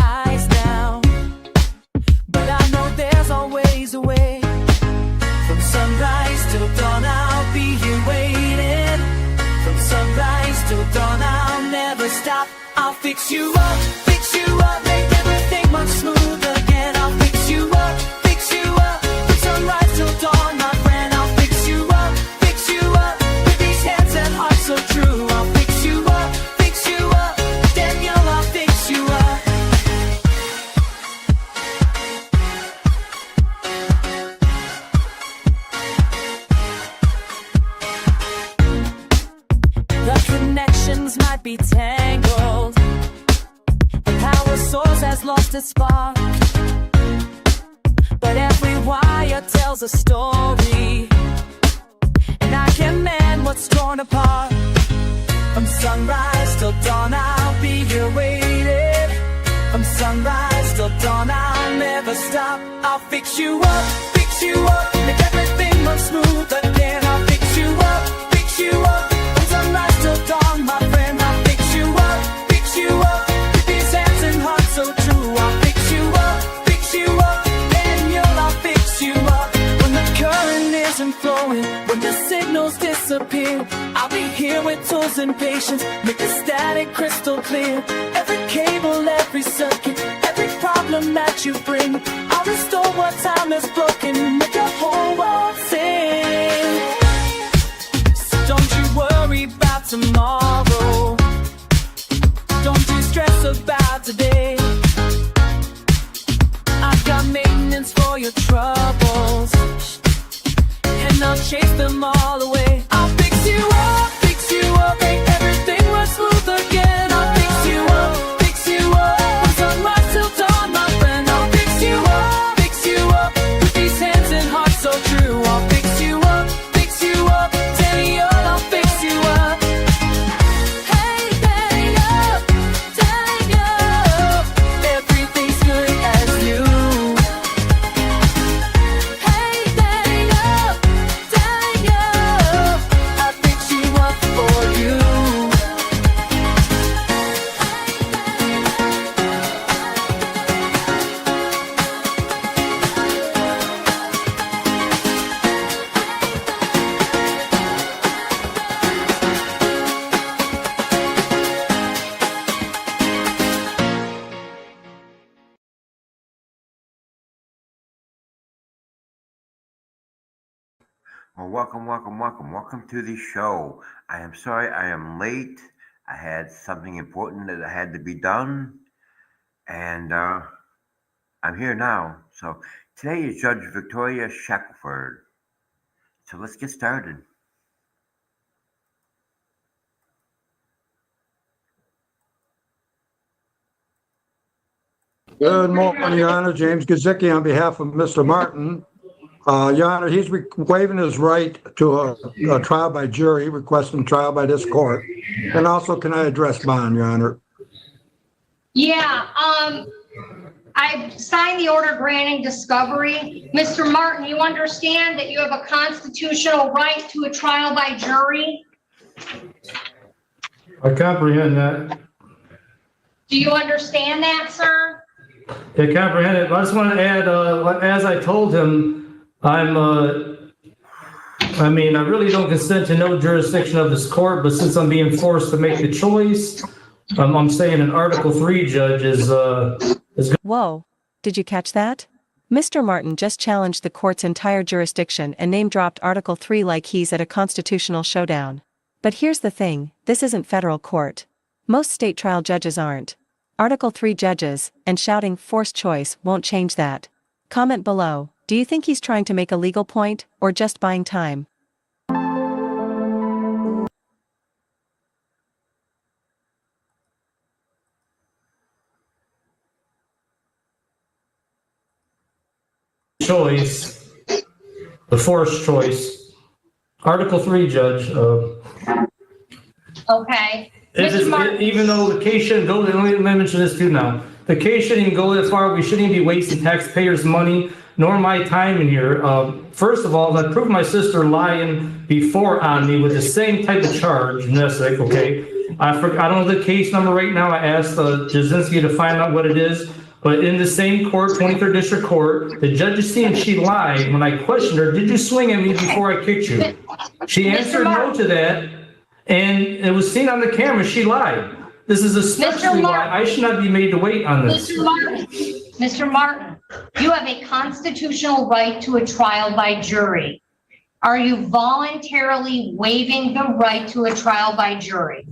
eyes now, but I know there's always a way. From sunrise till dawn, I'll be here waiting. From sunrise till dawn, I'll never stop. I'll fix you up, make everything much smoother again. I'll fix you up, from sunrise till dawn, my friend. I'll fix you up, with these hands and heart so true. I'll fix you up, Danielle, I'll fix you up. The connections might be tangled, the power source has lost its spark, but every wire tells a story, and I can mend what's torn apart. From sunrise till dawn, I'll be here waiting. From sunrise till dawn, I'll never stop. I'll fix you up, make everything run smooth again. I'll fix you up, from sunrise till dawn, my friend. I'll fix you up, with these hands and heart so true. I'll fix you up, Daniel, I'll fix you up. When the current isn't flowing, when the signals disappear, I'll be here with tools and patience, make the static crystal clear. Every cable, every circuit, every problem that you bring, I'll restore what time has broken, make the whole world sing. So don't you worry about tomorrow, don't you stress about today. I've got maintenance for your troubles, and I'll chase them all away. I'll fix you up, make everything run smooth again. I'll fix you up, from sunrise till dawn, my friend. I'll fix you up, with these hands and hearts so true. I'll fix you up, Daniel, I'll fix you up. Hey, Daniel, everything's good as new. Hey, Daniel, I'll fix you up for you. Well, welcome to the show. I am sorry I am late. I had something important that had to be done, and I'm here now. So today is Judge Victoria Shackelford. So let's get started. Good morning, Your Honor. James Gazicki on behalf of Mr. Martin. Your Honor, he's waiving his right to a trial by jury, requesting trial by this court. And also, can I address bond, Your Honor? Yeah, I signed the order granting discovery. Mr. Martin, you understand that you have a constitutional right to a trial by jury? I comprehend that. Do you understand that, sir? I comprehend it. I just want to add, as I told him, I really don't consent to no jurisdiction of this court, but since I'm being forced to make the choice, I'm saying an Article 3 judge is good. Whoa, did you catch that? Mr. Martin just challenged the court's entire jurisdiction and name-dropped Article 3 like he's at a constitutional showdown. But here's the thing, this isn't federal court. Most state trial judges aren't. Article 3 judges, and shouting forced choice won't change that. Comment below, do you think he's trying to make a legal point, or just buying time? Choice, the forced choice. Article 3 judge. Okay. Even though the case shouldn't go, let me mention this too now. The case shouldn't even go that far. We shouldn't even be wasting taxpayers' money, nor my time in here. First of all, I proved my sister lying before on me with the same type of charge, okay? I don't know the case number right now. I asked Jasinski to find out what it is. But in the same court, 23rd District Court, the judge is seeing she lied when I questioned her, did you swing at me before I kicked you? She answered no to that, and it was seen on the camera, she lied. This is especially why I should not be made to wait on this. Mr. Martin, you have a constitutional right to a trial by jury. Are you voluntarily waiving the right to a trial by jury?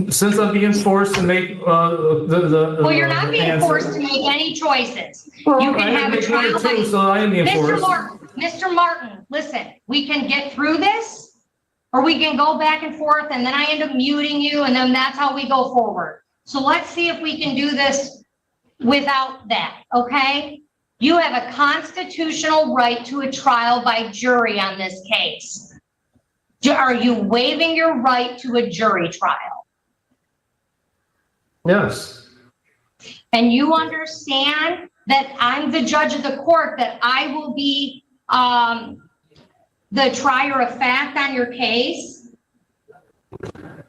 Since I'm being forced to make Well, you're not being answer. forced to make any choices. Well, You can I have a make one or trial by. two, so I am being forced. Mr. Martin, listen, we can get through this, or we can go back and forth, and then I end up muting you, and then that's how we go forward. So let's see if we can do this without that, okay? You have a constitutional right to a trial by jury on this case. Are you waiving your right to a jury trial? Yes. And you understand that I'm the judge of the court, that I will be the trier of fact on your case?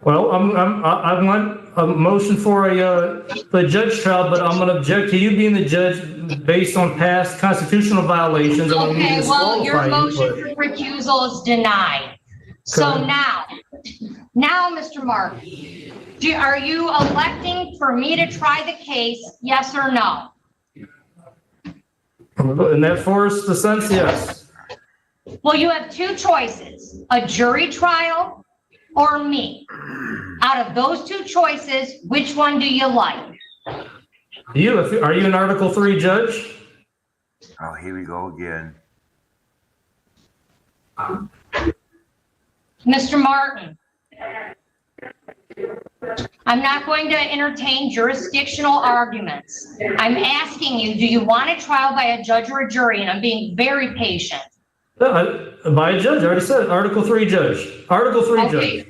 Well, I want a motion for the judge trial, but I'm going to object to you being the judge based on past constitutional violations. Okay, well, your motion for recusal is denied. So Okay. now, Mr. Martin, are you electing for me to try the case, yes or no? In that forced sense, yes. Well, you have two choices, a jury trial or me. Out of those two choices, which one do you like? Are you an Article 3 judge? Oh, here we go again. Mr. Martin, I'm not going to entertain jurisdictional arguments. I'm asking you, do you want a trial by a judge or a jury? And I'm being very patient. By a judge, I already said Article 3 judge. Article 3 Okay. judge.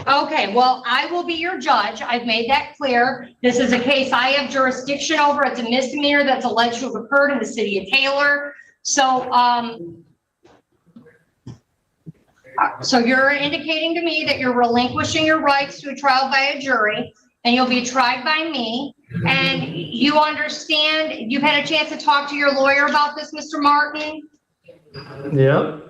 Okay, well, I will be your judge. I've made that clear. This is a case I have jurisdiction over. It's a misdemeanor that's alleged to have occurred in the city of Taylor. So you're indicating to me that you're relinquishing your rights to a trial by a jury, and you'll be tried by me. And you understand, you've had a chance to talk to your lawyer about this, Mr. Martin? Yep.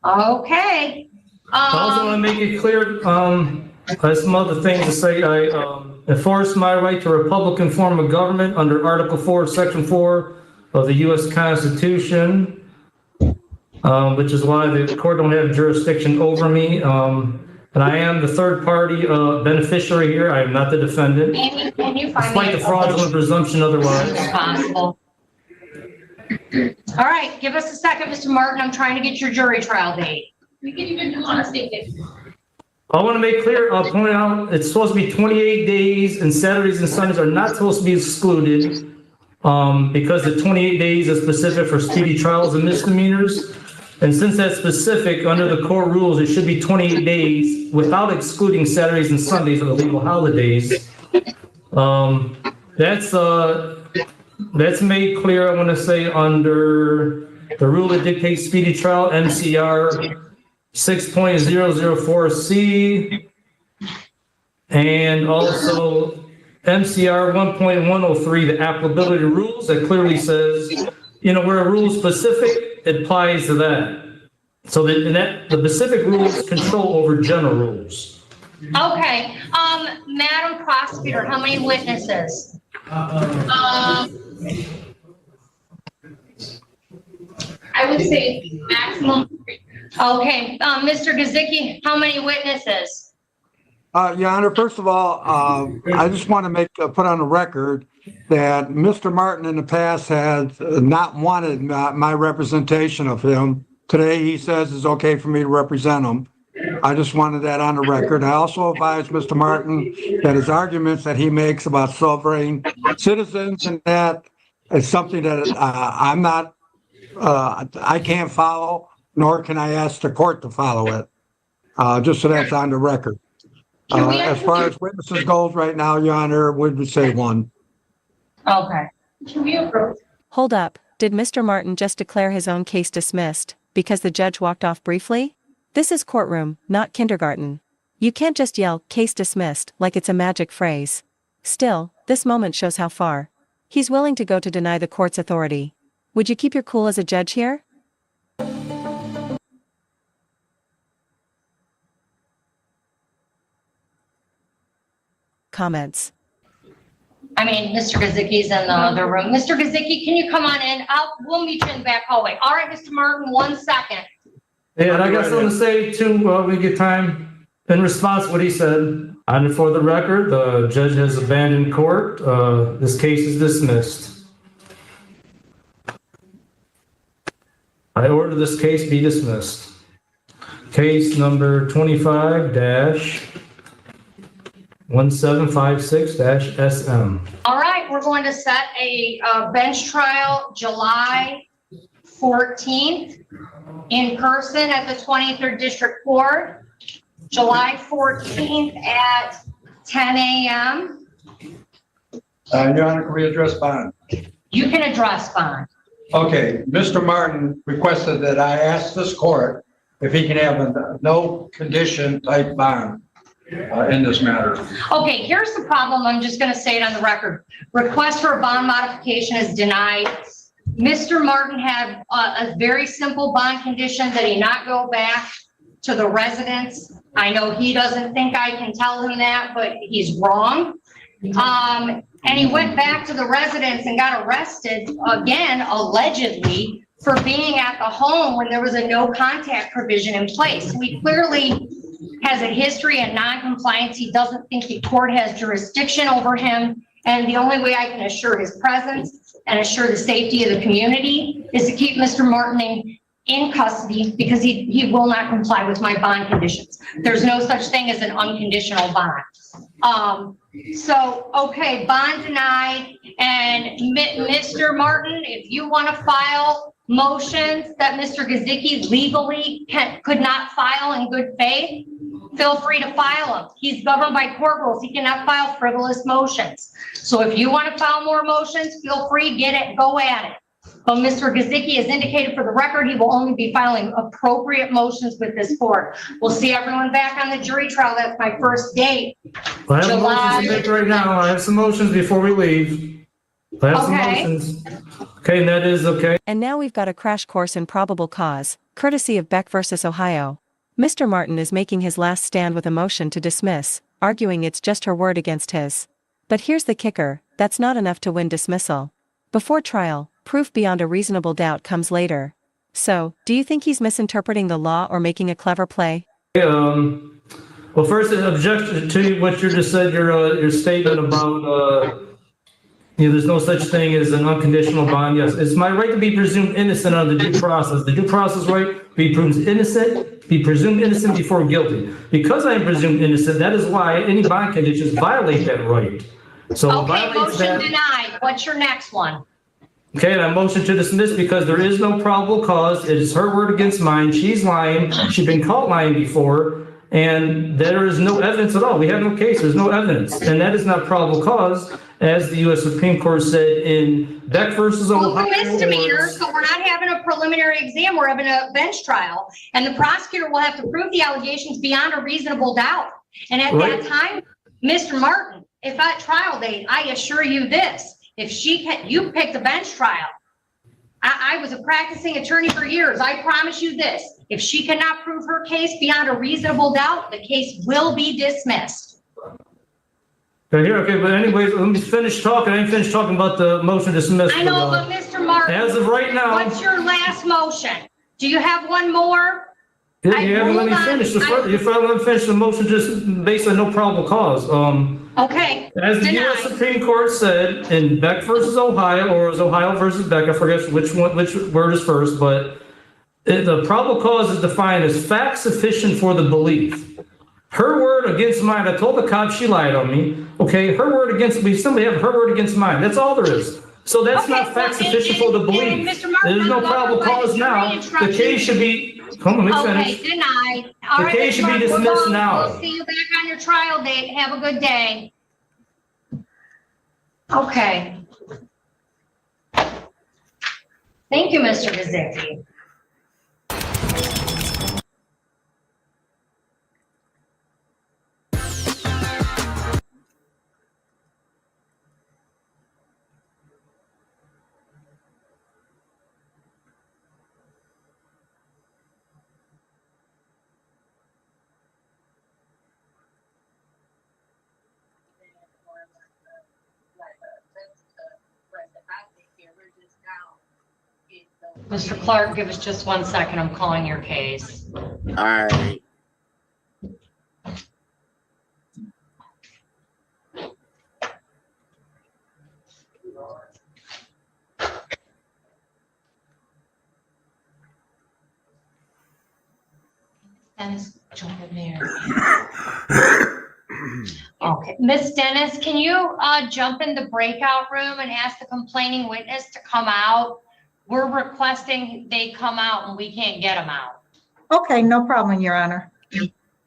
Okay. I also want to make it clear, I have some other things to say. I enforce my right to a Republican form of government under Article 4, Section 4 of the U.S. Constitution, which is why the court don't have jurisdiction over me. And I am the third party beneficiary here. I am not the defendant. Can you find Despite me the fraudulent presumption otherwise. possible? All right, give us a second, Mr. Martin. I'm trying to get your jury trial date. We can even do on a state date. I want to make clear, I'll point out, it's supposed to be 28 days and Saturdays and Sundays are not supposed to be excluded because the 28 days is specific for speedy trials and misdemeanors. And since that's specific under the court rules, it should be 28 days without excluding Saturdays and Sundays or the legal holidays. That's made clear, I want to say, under the rule that dictates speedy trial, MCR 6.004C, and also MCR 1.103, the applicability rules that clearly says, where a rule is specific, it applies to that. So that the specific rules control over general rules. Okay, Madam Prosecutor, how many witnesses? I would say maximum 3. Okay, Mr. Gazicki, how many witnesses? Your Honor, first of all, I just want to put on the record that Mr. Martin in the past has not wanted my representation of him. Today, he says it's okay for me to represent him. I just wanted that on the record. I also advise Mr. Martin that his arguments that he makes about sovereign citizens and that is something that I can't follow, nor can I ask the court to follow it. Just so that's on the record. As far as witnesses goes right now, Your Honor, we would say 1. Okay. Can we approach? Hold up, did Mr. Martin just declare his own case dismissed because the judge walked off briefly? This is courtroom, not kindergarten. You can't just yell, "Case dismissed," like it's a magic phrase. Still, this moment shows how far he's willing to go to deny the court's authority. Would you keep your cool as a judge here? Comments. I mean, Mr. Gazicki's in the other room. Mr. Gazicki, can you come on in? We'll meet you in the back hallway. All right, Mr. Martin, 1 second. Yeah, and I got something to say too, we get time in response to what he said. And for the record, the judge has abandoned court. This case is dismissed. I order this case be dismissed. Case number 25-1756-SM. All right, we're going to set a bench trial July 14th in person at the 23rd District Court, July 14th at 10 a.m. Your Honor, can we address bond? You can address bond. Okay, Mr. Martin requested that I ask this court if he can have a no condition type bond in this matter. Okay, here's the problem. I'm just going to say it on the record. Request for a bond modification is denied. Mr. Martin had a very simple bond condition that he not go back to the residence. I know he doesn't think I can tell him that, but he's wrong. And he went back to the residence and got arrested again, allegedly, for being at the home when there was a no contact provision in place. So he clearly has a history of non-compliance. He doesn't think the court has jurisdiction over him. And the only way I can assure his presence and assure the safety of the community is to keep Mr. Martin in custody because he will not comply with my bond conditions. There's no such thing as an unconditional bond. So, okay, bond denied. And Mr. Martin, if you want to file motions that Mr. Gazicki legally could not file in good faith, feel free to file them. He's governed by court rules. He cannot file frivolous motions. So if you want to file more motions, feel free, get it, go at it. But Mr. Gazicki has indicated for the record, he will only be filing appropriate motions with this court. We'll see everyone back on the jury trial. That's my first date. I have motions to make right now. I have some motions before we leave. I have some motions. Okay, and that is okay. And now we've got a crash course in probable cause, courtesy of Beck versus Ohio. Mr. Martin is making his last stand with a motion to dismiss, arguing it's just her word against his. But here's the kicker, that's not enough to win dismissal. Before trial, proof beyond a reasonable doubt comes later. So, do you think he's misinterpreting the law or making a clever play? Well, first, objection to what you just said, your statement about, there's no such thing as an unconditional bond. Yes, it's my right to be presumed innocent under the due process. The due process right, be presumed innocent before guilty. Because I am presumed innocent, that is why any bond conditions violate that right. So okay, motion denied. What's your next one? Okay, and I motion to dismiss because there is no probable cause. It is her word against mine. She's lying. She's been caught lying before. And there is no evidence at all. We have no case. There's no evidence. And that is not probable cause, as the U.S. Supreme Court said in Beck versus Ohio. Well, it's a misdemeanor, so we're not having a preliminary exam. We're having a bench trial. And the prosecutor will have to prove the allegations beyond a reasonable doubt. And at that time, Mr. Martin, if at trial date, I assure you this, if you picked a bench trial. I was a practicing attorney for years. I promise you this, if she cannot prove her case beyond a reasonable doubt, the case will be dismissed. Okay, but anyways, let me finish talking. I didn't finish talking about the motion to dismiss. I know, but Mr. Martin, as of right now, what's your last motion? Do you have one more? You haven't let me finish. You finally let me finish the motion just based on no probable cause. Okay. As the U.S. Supreme Court said in Beck versus Ohio, or it was Ohio versus Beck, I forget which word is first, but the probable cause is defined as fact sufficient for the belief. Her word against mine. I told the cop she lied on me. Okay, her word against me. Somebody have her word against mine. That's all there is. So that's not fact sufficient for the belief. There's no probable cause now. The case should be. Come on, let me finish. Okay, denied. The case should be dismissed now. We'll see you back on your trial date. Have a good day. Okay. Thank you, Mr. Gazicki. Mr. Clark, give us just 1 second. I'm calling your case. All right. Dennis, jump in there. Okay, Miss Dennis, can you jump in the breakout room and ask the complaining witness to come out? We're requesting they come out and we can't get them out. Okay, no problem, Your Honor.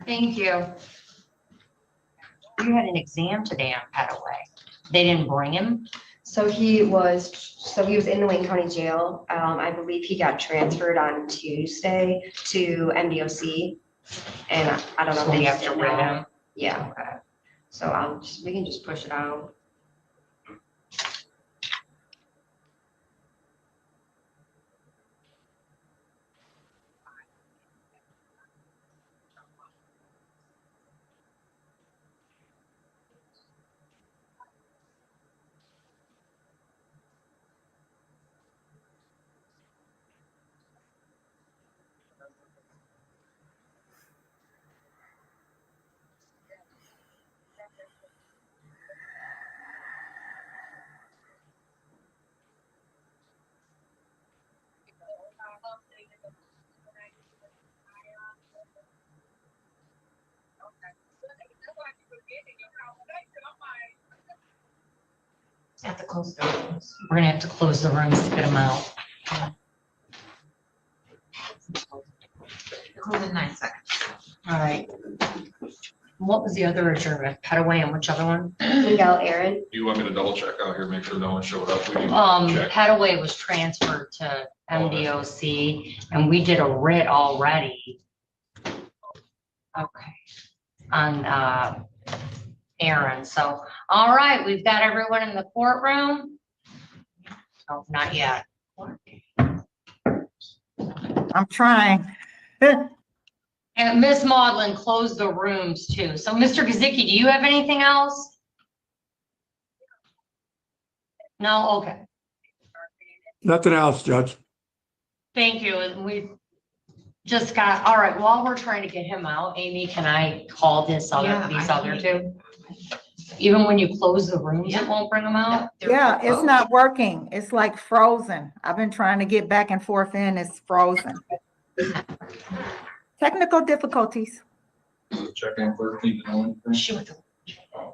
Thank you. You had an exam today on Petaway. They didn't bring him? So he was in the Wayne County Jail. I believe he got transferred on Tuesday to MDOC. And I don't know. So if we they have to still rid know. him? Yeah. So we can just push it out. Have to close the rooms. We're gonna have to close the rooms to get them out. Close in 9 seconds. All right. What was the other adjournment? Petaway and which other one? Miguel Aaron. Do you want me to double check out here, make sure no one showed up? We can check. Petaway was transferred to MDOC and we did a writ already. Okay. On Aaron. So, all right, we've got everyone in the courtroom. Oh, not yet. I'm trying. And Miss Maudlin closed the rooms too. So Mr. Gazicki, do you have anything else? No? Okay. Nothing else, Judge. Thank you. And we just got, all right, while we're trying to get him out, Amy, can I call these other two? Even when you close the rooms, it won't bring them out? Yeah, it's not working. It's like frozen. I've been trying to get back and forth in, it's frozen. Technical difficulties. Check-in clerk need to know anything? She went to Oh.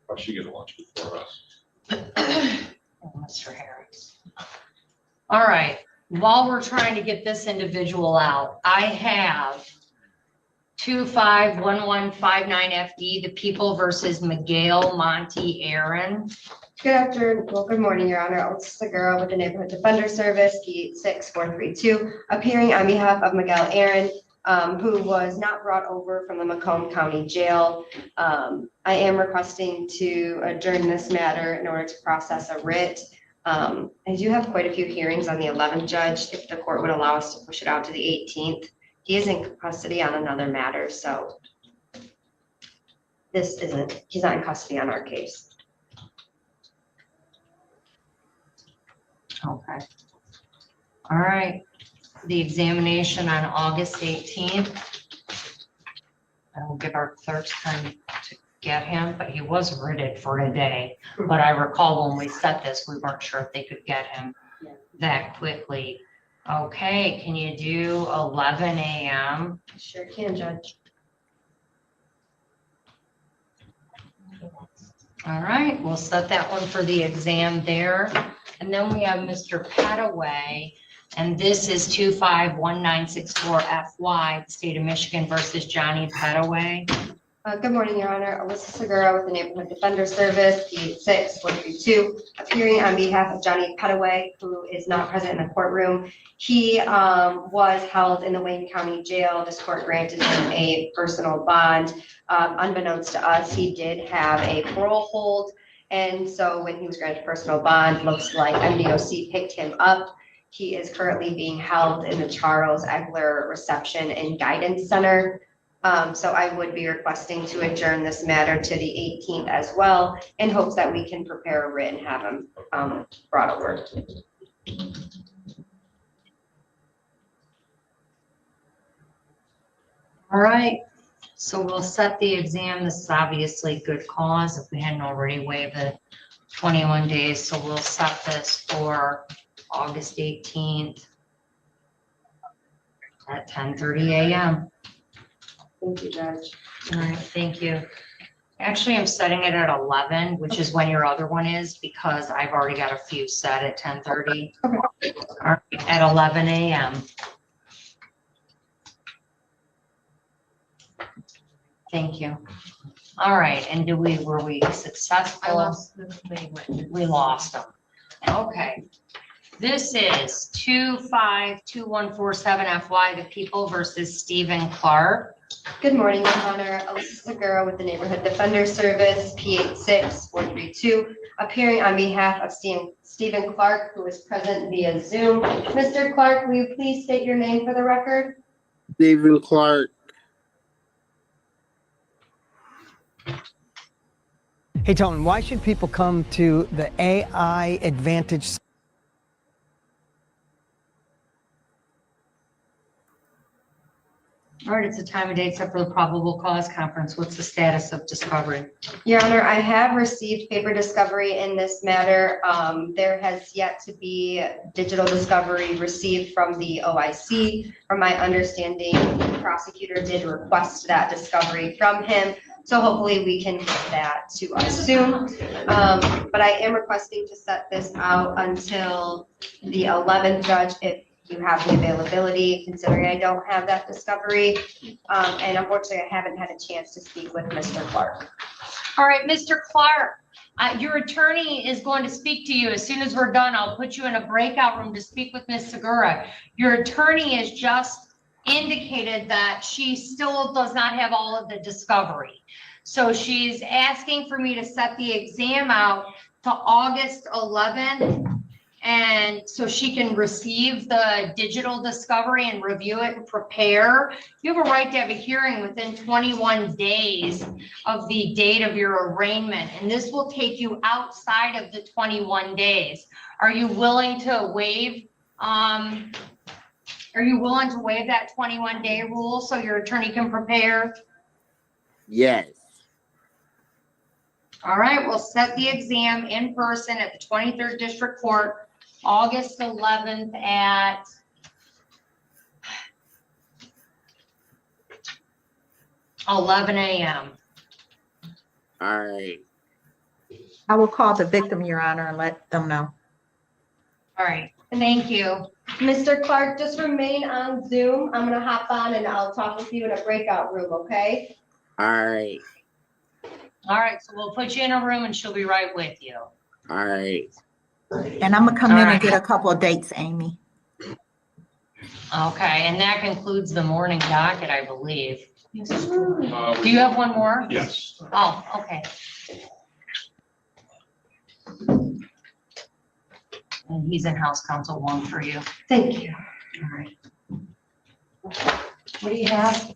Or she get a lunch before us. Mr. Harris. All right, while we're trying to get this individual out, I have 251159FD, the People versus Miguel Monte Aaron. Good morning, Your Honor. Alyssa Segura with the Neighborhood Defender Service, D6432, appearing on behalf of Miguel Aaron, who was not brought over from the Macomb County Jail. I am requesting to adjourn this matter in order to process a writ. I do have quite a few hearings on the 11th, Judge, if the court would allow us to push it out to the 18th. He is in custody on another matter, so he's not in custody on our case. Okay. All right, the examination on August 18th. I will give our clerks time to get him, but he was written for today. But I recall when we set this, we weren't sure if they could get him that quickly. Okay, can you do 11 a.m.? Sure can, Judge. All right, we'll set that one for the exam there. And then we have Mr. Petaway, and this is 251964FY, the state of Michigan versus Johnny Petaway. Good morning, Your Honor. Alyssa Segura with the Neighborhood Defender Service, D6432, appearing on behalf of Johnny Petaway, who is not present in the courtroom. He was held in the Wayne County Jail. This court granted him a personal bond. Unbeknownst to us, he did have a parole hold. And so when he was granted personal bond, looks like MDOC picked him up. He is currently being held in the Charles Egler Reception and Guidance Center. So I would be requesting to adjourn this matter to the 18th as well, in hopes that we can prepare a writ and have him brought over. All right, so we'll set the exam. This is obviously good cause if we hadn't already waived the 21 days. So we'll set this for August 18th at 10:30 a.m. Thank you, Judge. All right, thank you. Actually, I'm setting it at 11, which is when your other one is, because I've already got a few set at 10:30. Okay. All right, at 11 a.m. Thank you. All right, and were we successful? We lost them. Okay. This is 252147 FY, the people versus Stephen Clark. Good morning, Your Honor. Alyssa Segura with the Neighborhood Defender Service, P86432, appearing on behalf of Stephen Clark, who is present via Zoom. Mr. Clark, will you please state your name for the record? Stephen Clark. Hey, Tony, why should people come to the AI Advantage? All right, it's a time and date set for the probable cause conference. What's the status of discovery? Your Honor, I have received paper discovery in this matter. There has yet to be digital discovery received from the OIC. From my understanding, the prosecutor did request that discovery from him. So hopefully we can get that to us soon. But I am requesting to set this out until the 11th, Judge, if you have the availability, considering I don't have that discovery. And unfortunately, I haven't had a chance to speak with Mr. Clark. All right, Mr. Clark, your attorney is going to speak to you. As soon as we're done, I'll put you in a breakout room to speak with Ms. Segura. Your attorney has just indicated that she still does not have all of the discovery. So she's asking for me to set the exam out to August 11th. And so she can receive the digital discovery and review it and prepare. You have a right to have a hearing within 21 days of the date of your arraignment. And this will take you outside of the 21 days. Are you willing to waive, that 21-day rule so your attorney can prepare? Yes. All right, we'll set the exam in person at the 23rd District Court, August 11th at 11 a.m. All right. I will call the victim, Your Honor, and let them know. All right, thank you. Mr. Clark, just remain on Zoom. I'm gonna hop on and I'll talk with you in a breakout room, okay? All right. All right, so we'll put you in a room and she'll be right with you. All right. And I'm gonna come in and get a couple of dates, Amy. Okay, and that concludes the morning docket, I believe. Do you have one more? Yes. Oh, okay. And he's in House Counsel 1 for you. Thank you. All right. What do you have?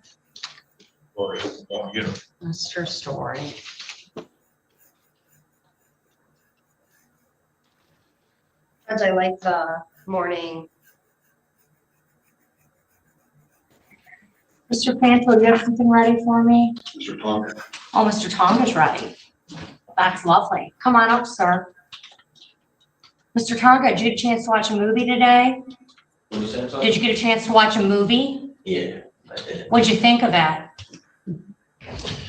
Mr. Story. Judge, I like the morning. Mr. Panto, do you have something ready for me? Mr. Tonga. Oh, Mr. Tonga's ready. That's lovely. Come on up, sir. Mr. Tonga, did you get a chance to watch a movie today? Did you get a chance to watch a movie? Yeah, I did. What'd you think of that?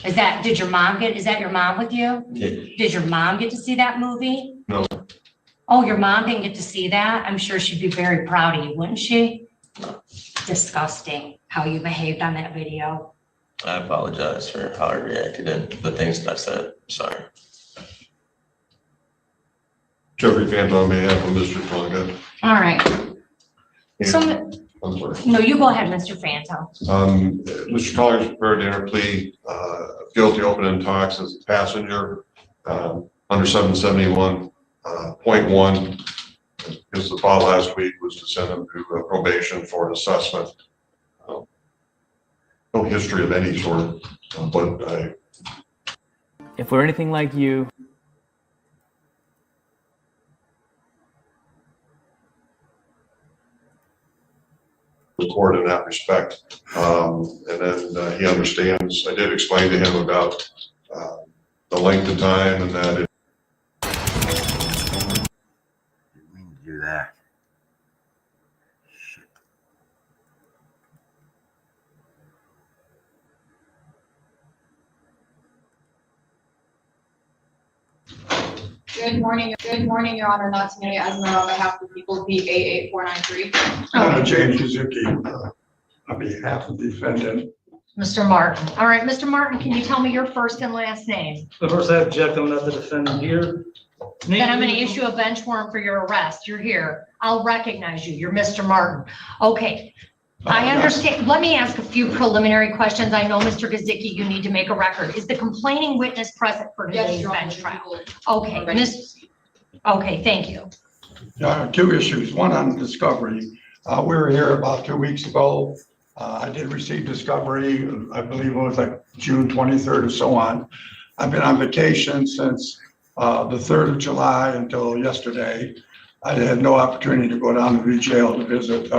Is that your mom with you? Yeah. Did your mom get to see that movie? No. Oh, your mom didn't get to see that? I'm sure she'd be very proud of you, wouldn't she? Disgusting how you behaved on that video. I apologize for how I reacted and the things that I said. Sorry. Jeffrey Fant on behalf of Mr. Tonga. All right. So, I'm sorry. no, you go ahead, Mr. Fanto. Mr. Tonga is prepared to enter plea guilty open and talks as a passenger under 771.1. Because the file last week was to send him to probation for an assessment. No history of any sort, but If we're anything like you, the court in that respect. And then he understands. I did explain to him about the length of time and that Didn't mean to do that. Shit. Good morning, Your Honor, not today, as on behalf of the people, B88493. James Kazuki, on behalf of the defendant. Mr. Martin. All right, Mr. Martin, can you tell me your first and last name? Of course, I object, I'm not the defendant here. Then I'm going to issue a bench warrant for your arrest. You're here. I'll recognize you. You're Mr. Martin. Okay. I understand. Let me ask a few preliminary questions. I know, Mr. Gazicki, you need to make a record. Is the complaining witness present for today's bench trial? Okay, okay, thank you. Two issues, one on discovery. We were here about 2 weeks ago. I did receive discovery, I believe it was like June 23rd or so on. I've been on vacation since the 3rd of July until yesterday. I had no opportunity to go down to the jail to visit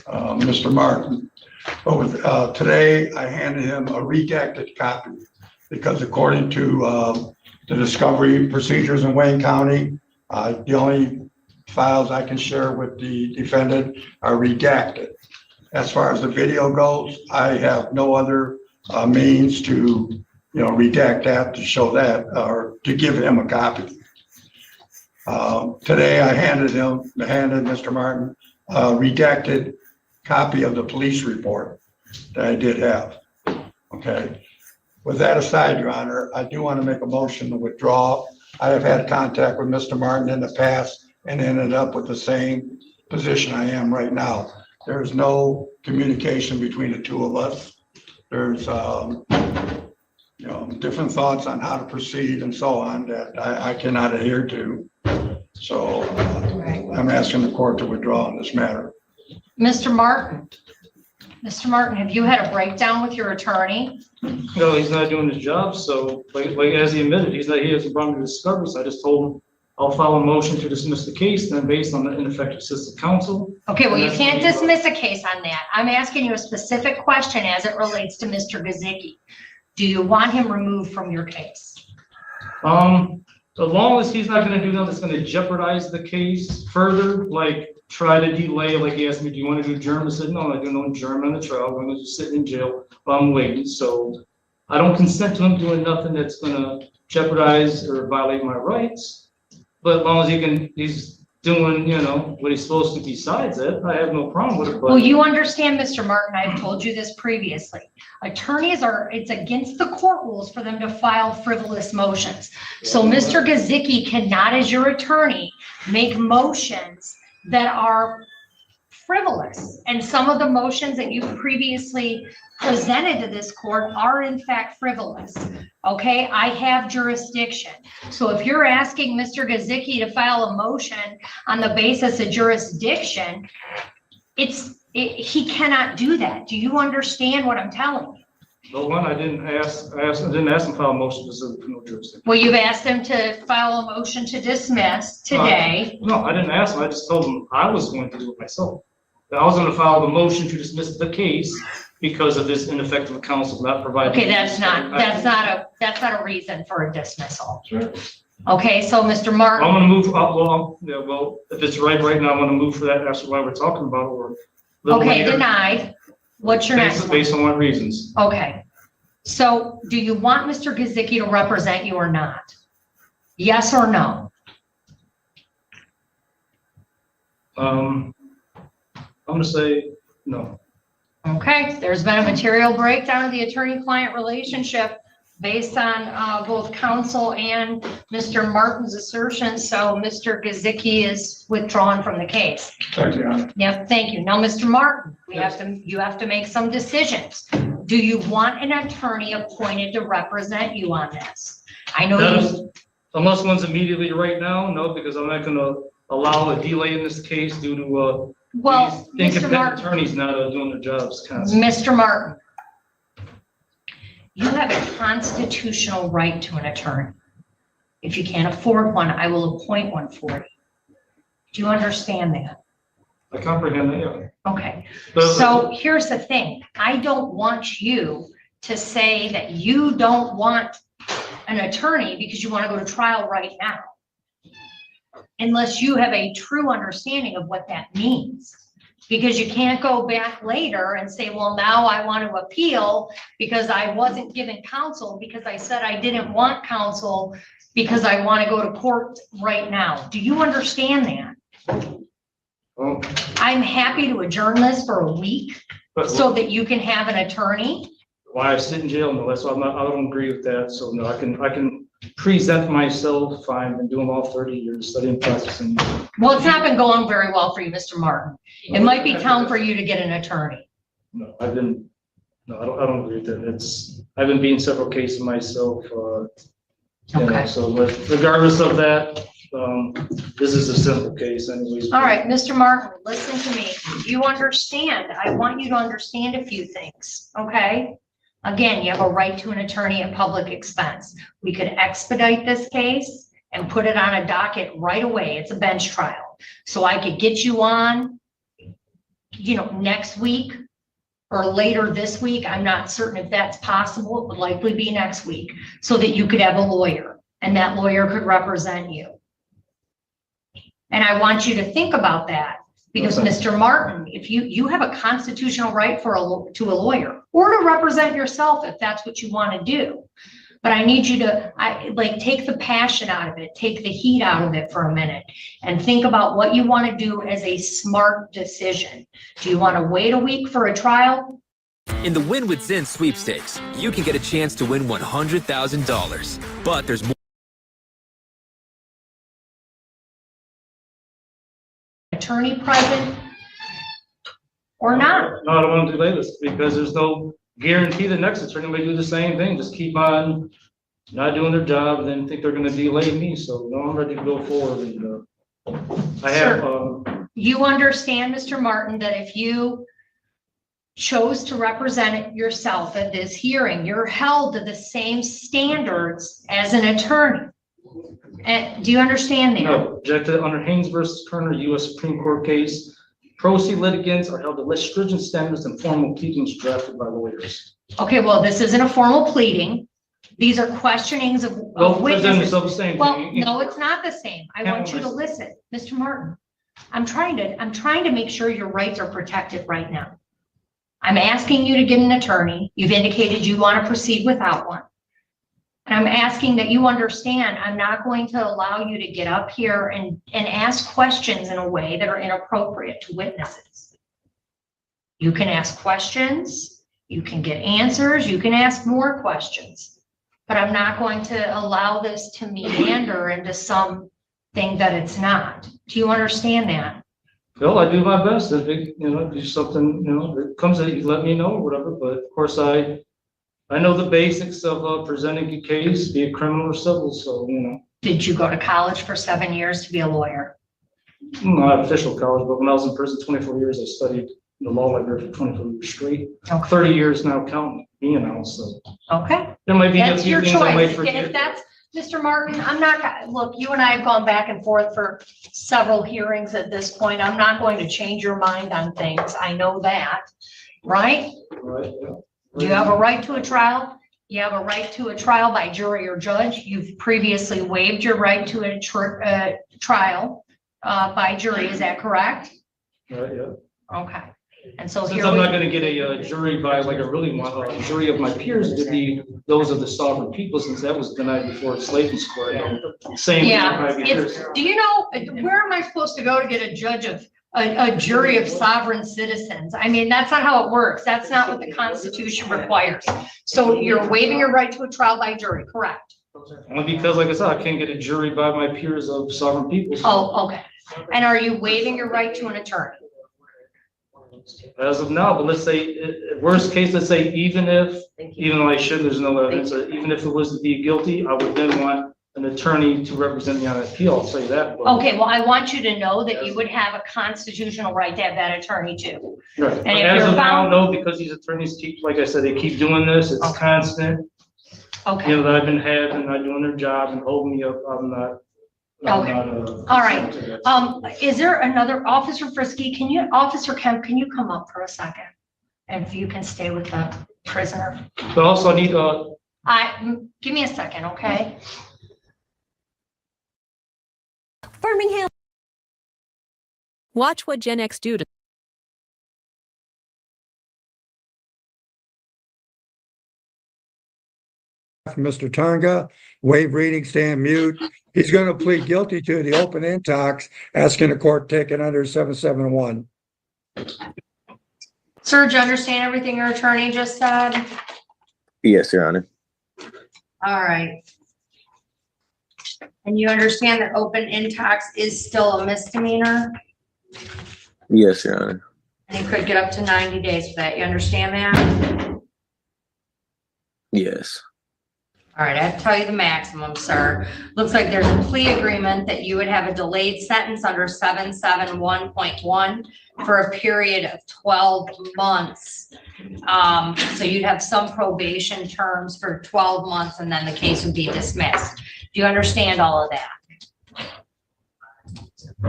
Mr. Martin. But with, today I handed him a redacted copy because according to the discovery procedures in Wayne County, the only files I can share with the defendant are redacted. As far as the video goes, I have no other means to, redact that to show that or to give him a copy. Today I handed Mr. Martin a redacted copy of the police report that I did have. Okay. With that aside, Your Honor, I do want to make a motion to withdraw. I have had contact with Mr. Martin in the past and ended up with the same position I am right now. There's no communication between the two of us. There's, different thoughts on how to proceed and so on that I cannot adhere to. So I'm asking the court to withdraw on this matter. Mr. Martin, have you had a breakdown with your attorney? No, he's not doing his job, so like as he admitted, he hasn't brought me to discovery, so I just told him I'll file a motion to dismiss the case, then based on the ineffective assistance of counsel. Okay, well, you can't dismiss a case on that. I'm asking you a specific question as it relates to Mr. Gazicki. Do you want him removed from your case? As long as he's not gonna do nothing that's gonna jeopardize the case further, like try to delay, like he asked me, do you want to do adjournment? I said, no, I do no adjournment on the trial. I'm gonna just sit in jail while I'm waiting. So I don't consent to him doing nothing that's gonna jeopardize or violate my rights. But as long as he's doing, what he's supposed to besides it, I have no problem with it. But well, you understand, Mr. Martin, I've told you this previously. Attorneys it's against the court rules for them to file frivolous motions. So Mr. Gazicki cannot, as your attorney, make motions that are frivolous. And some of the motions that you've previously presented to this court are in fact frivolous. Okay, I have jurisdiction. So if you're asking Mr. Gazicki to file a motion on the basis of jurisdiction, he cannot do that. Do you understand what I'm telling you? the one I didn't ask him to file a motion to dismiss no jurisdiction. Well, you've asked him to file a motion to dismiss today. No, I didn't ask him. I just told him I was going to do it myself. I was going to file the motion to dismiss the case because of this ineffective counsel not providing. Okay, that's not a reason for a dismissal. Sure. Okay, so Mr. Martin. I'm going to move. Well, if it's right now, I'm going to move for that. That's why we're talking about it. Or okay, later. Denied. What's your next one? Based on what reasons? Okay. So do you want Mr. Gazicki to represent you or not? Yes or no? I'm going to say no. Okay, there's been a material breakdown of the attorney-client relationship based on both counsel and Mr. Martin's assertions. So Mr. Gazicki is withdrawn from the case. Thank you, Your Honor. Yep, thank you. Now, Mr. Martin, you have to make some decisions. Do you want an attorney appointed to represent you on this? I know Unless one's immediately right now, no, because I'm not going to allow a delay in this case due to well, these Mr. Martin, attorneys not doing their jobs constantly. Mr. Martin, you have a constitutional right to an attorney. If you can't afford one, I will appoint one for you. Do you understand that? I comprehend that, yeah. Okay, But- so here's the thing. I don't want you to say that you don't want an attorney because you want to go to trial right now. Unless you have a true understanding of what that means. Because you can't go back later and say, well, now I want to appeal because I wasn't given counsel because I said I didn't want counsel because I want to go to court right now. Do you understand that? Well, I'm happy to adjourn this for a week but so that you can have an attorney. why I sit in jail? No, that's why I don't agree with that. So no, I can present myself fine. Been doing all 30 years studying, practicing. Well, it's not been going very well for you, Mr. Martin. It might be time for you to get an attorney. No, I don't agree with that. I've been being several cases myself. Okay. So but regardless of that, this is a simple case anyways. All right, Mr. Martin, listen to me. You understand, I want you to understand a few things, okay? Again, you have a right to an attorney at public expense. We could expedite this case and put it on a docket right away. It's a bench trial. So I could get you on, next week or later this week. I'm not certain if that's possible. It would likely be next week so that you could have a lawyer and that lawyer could represent you. And I want you to think about that because Mr. Martin, if you have a constitutional right to a lawyer or to represent yourself if that's what you want to do. But I need you to take the passion out of it, take the heat out of it for a minute and think about what you want to do as a smart decision. Do you want to wait a week for a trial? In the Win with Zin sweepstakes, you can get a chance to win $100,000. But there's more. Attorney present or not? No, I don't want to delay this because there's no guarantee the next attorney may do the same thing. Just keep on not doing their job and then think they're going to delay me. So no, I'm ready to go forward. And I have. You understand, Mr. Martin, that if you chose to represent yourself at this hearing, you're held to the same standards as an attorney. And do you understand that? No, objected under Haynes versus Kerner, U.S. Supreme Court case. Pro se litigants are held to less stringent standards than formal pleadings drafted by lawyers. Okay, well, this isn't a formal pleading. These are questionings of witnesses. The same Well, thing. no, it's not the same. I want you to listen, Mr. Martin. I'm trying to make sure your rights are protected right now. I'm asking you to get an attorney. You've indicated you want to proceed without one. And I'm asking that you understand, I'm not going to allow you to get up here and ask questions in a way that are inappropriate to witnesses. You can ask questions, you can get answers, you can ask more questions, but I'm not going to allow this to meander into something that it's not. Do you understand that? Well, I do my best. If it, do something, that comes that you let me know or whatever. But of course, I know the basics of presenting a case, be it criminal or civil. So, Did you go to college for 7 years to be a lawyer? Not official college, but when I was in prison 24 years, I studied the law library for 24 years straight. Okay. 30 years now counting being out. So Okay. there might be That's a few your things I might choice. forget. If that's, Mr. Martin, I'm not, look, you and I have gone back and forth for several hearings at this point. I'm not going to change your mind on things. I know that, right? Right. Yeah. Do you have a right to a trial? You have a right to a trial by jury or judge. You've previously waived your right to a trial by jury. Is that correct? Right. Yeah. Okay. And so Since here I'm we, not going to get a jury by like I really want, a jury of my peers to be those of the sovereign people, since that was denied before Slaton's court. Same. yeah. Do you know, where am I supposed to go to get a judge of a jury of sovereign citizens? I mean, that's not how it works. That's not what the Constitution requires. So you're waiving your right to a trial by jury, correct? Only because, like I said, I can't get a jury by my peers of sovereign people. Oh, okay. And are you waiving your right to an attorney? As of now, but let's say, worst case, let's say even though I should, there's no evidence, even if it was to be guilty, I would then want an attorney to represent me on appeal, I'll say that. But, Okay, well, I want you to know that you would have a constitutional right to have that attorney too. right. And But if as you're of now, found- no, because these attorneys keep, like I said, they keep doing this, it's constant. Okay, That I've been having, not doing their job and holding me up, I'm not Okay, all right. Is there another Officer Frisky? Officer Kemp, can you come up for a second? And if you can stay with the prisoner. But also I need, Give me a second, okay? Birmingham. Watch what Gen X do to Mr. Tonga, waive reading, stand mute. He's going to plead guilty to the open intox, asking the court to take it under 771. Sir, do you understand everything your attorney just said? Yes, Your Honor. All right. And you understand that open intox is still a misdemeanor? Yes, Your Honor. And it could get up to 90 days for that. You understand that? Yes. All right, I have to tell you the maximum, sir. Looks like there's a plea agreement that you would have a delayed sentence under 771.1 for a period of 12 months. So you'd have some probation terms for 12 months and then the case would be dismissed. Do you understand all of that?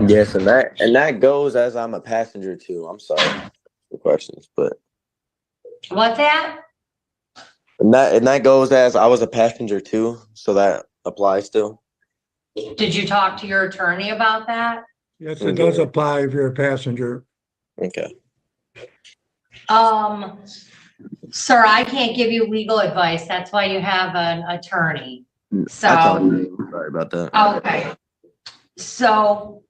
Yes, and that goes as I'm a passenger too. I'm sorry for questions, but What's that? and that goes as I was a passenger too, so that applies still. Did you talk to your attorney about that? Yes, it does apply if you're a passenger. Okay. Sir, I can't give you legal advice. That's why you have an attorney. So, Sorry about that. okay. So,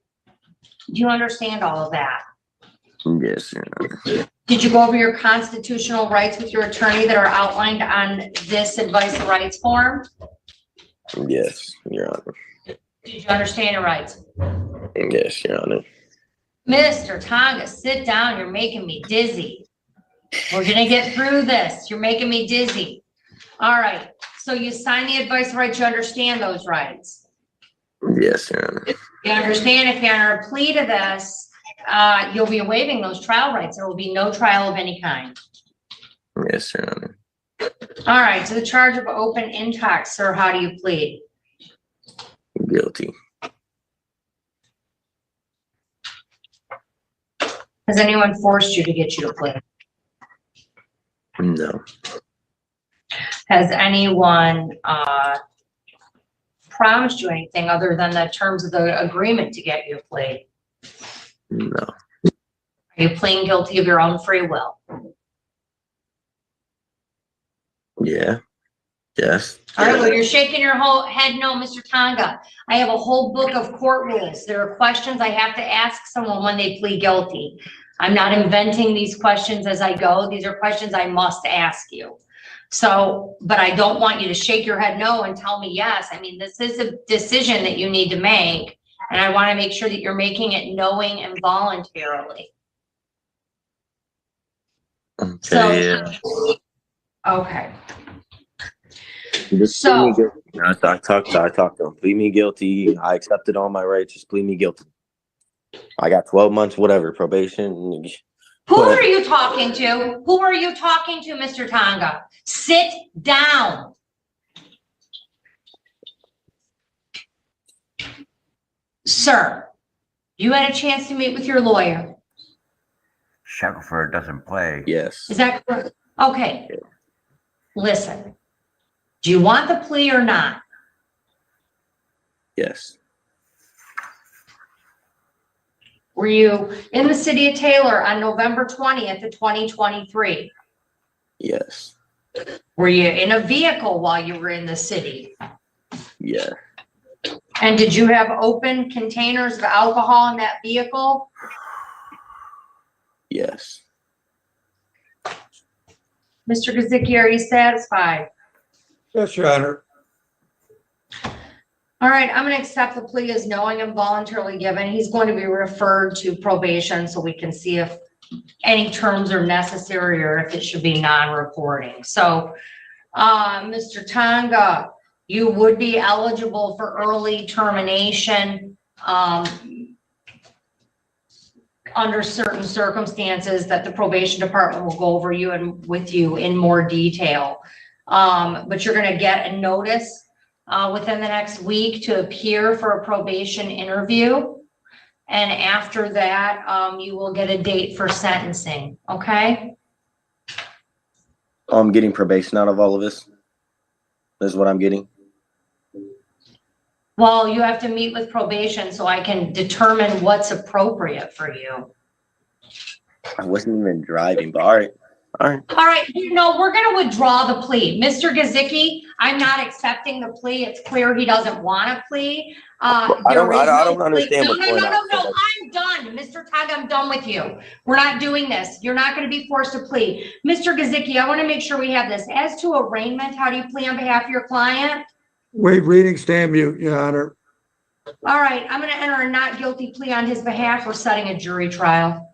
do you understand all of that? Yes, Your Honor. Did you go over your constitutional rights with your attorney that are outlined on this advice of rights form? Yes, Your Honor. Did you understand your rights? Yes, Your Honor. Mr. Tonga, sit down. You're making me dizzy. We're gonna get through this. You're making me dizzy. All right. So you sign the advice of rights. You understand those rights? Yes, Your Honor. You understand if you're under a plea to this, you'll be waiving those trial rights. There will be no trial of any kind. Yes, Your Honor. All right. So the charge of open intox, sir, how do you plead? Guilty. Has anyone forced you to get you to plead? No. Has anyone promised you anything other than the terms of the agreement to get you to plead? No. Are you pleading guilty of your own free will? Yeah. Yes. All right, well, you're shaking your whole head no, Mr. Tonga. I have a whole book of court rules. There are questions I have to ask someone when they plead guilty. I'm not inventing these questions as I go. These are questions I must ask you. So, but I don't want you to shake your head no and tell me yes. I mean, this is a decision that you need to make, and I want to make sure that you're making it knowing and voluntarily. Okay. So, yeah. Okay. Just plead me guilty. I talked to him. Plead me guilty. I accepted all my rights. Just plead me guilty. I got 12 months, whatever, probation. Who are you talking to? Who are you talking to, Mr. Tonga? Sit down. Sir, you had a chance to meet with your lawyer. Shackelford doesn't play. Yes. Is that correct? Okay. Listen, do you want the plea or not? Yes. Were you in the city of Taylor on November 20th of 2023? Yes. Were you in a vehicle while you were in the city? Yeah. And did you have open containers of alcohol in that vehicle? Yes. Mr. Gazicki, are you satisfied? Yes, Your Honor. All right, I'm going to accept the plea as knowing and voluntarily given. He's going to be referred to probation so we can see if any terms are necessary or if it should be non-reporting. So, Mr. Tonga, you would be eligible for early termination under certain circumstances that the probation department will go over with you in more detail. But you're going to get a notice within the next week to appear for a probation interview. And after that, you will get a date for sentencing, okay? I'm getting probation out of all of this. This is what I'm getting. Well, you have to meet with probation so I can determine what's appropriate for you. I wasn't even driving, but all right. All right. All right, no, we're gonna withdraw the plea. Mr. Gazicki, I'm not accepting the plea. It's clear he doesn't want a plea. I don't understand what's going on. No, I'm done. Mr. Tag, I'm done with you. We're not doing this. You're not gonna be forced to plea. Mr. Gazicki, I wanna make sure we have this. As to arraignment, how do you plea on behalf of your client? Waive reading, stand mute, Your Honor. All right, I'm gonna enter a not guilty plea on his behalf. We're setting a jury trial.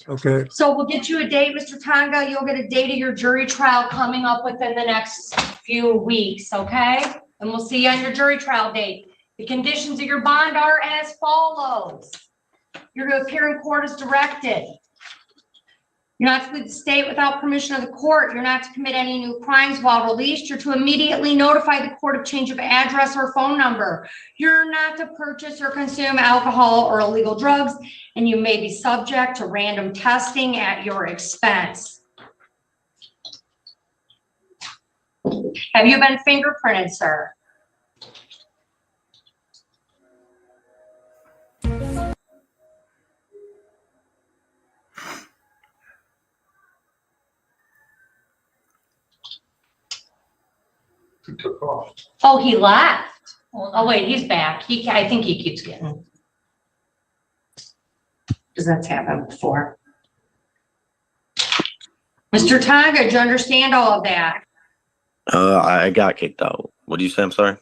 Okay. So we'll get you a date, Mr. Tonga. You'll get a date of your jury trial coming up within the next few weeks, okay? And we'll see you on your jury trial date. The conditions of your bond are as follows. You're to appear in court as directed. You're not to leave the state without permission of the court. You're not to commit any new crimes while released. You're to immediately notify the court of change of address or phone number. You're not to purchase or consume alcohol or illegal drugs, and you may be subject to random testing at your expense. Have you been fingerprinted, sir? He took off. Oh, he left. Oh, wait, he's back. I think he keeps getting. Because that's happened before. Mr. Tonga, do you understand all of that? I got kicked out. What do you say? I'm sorry.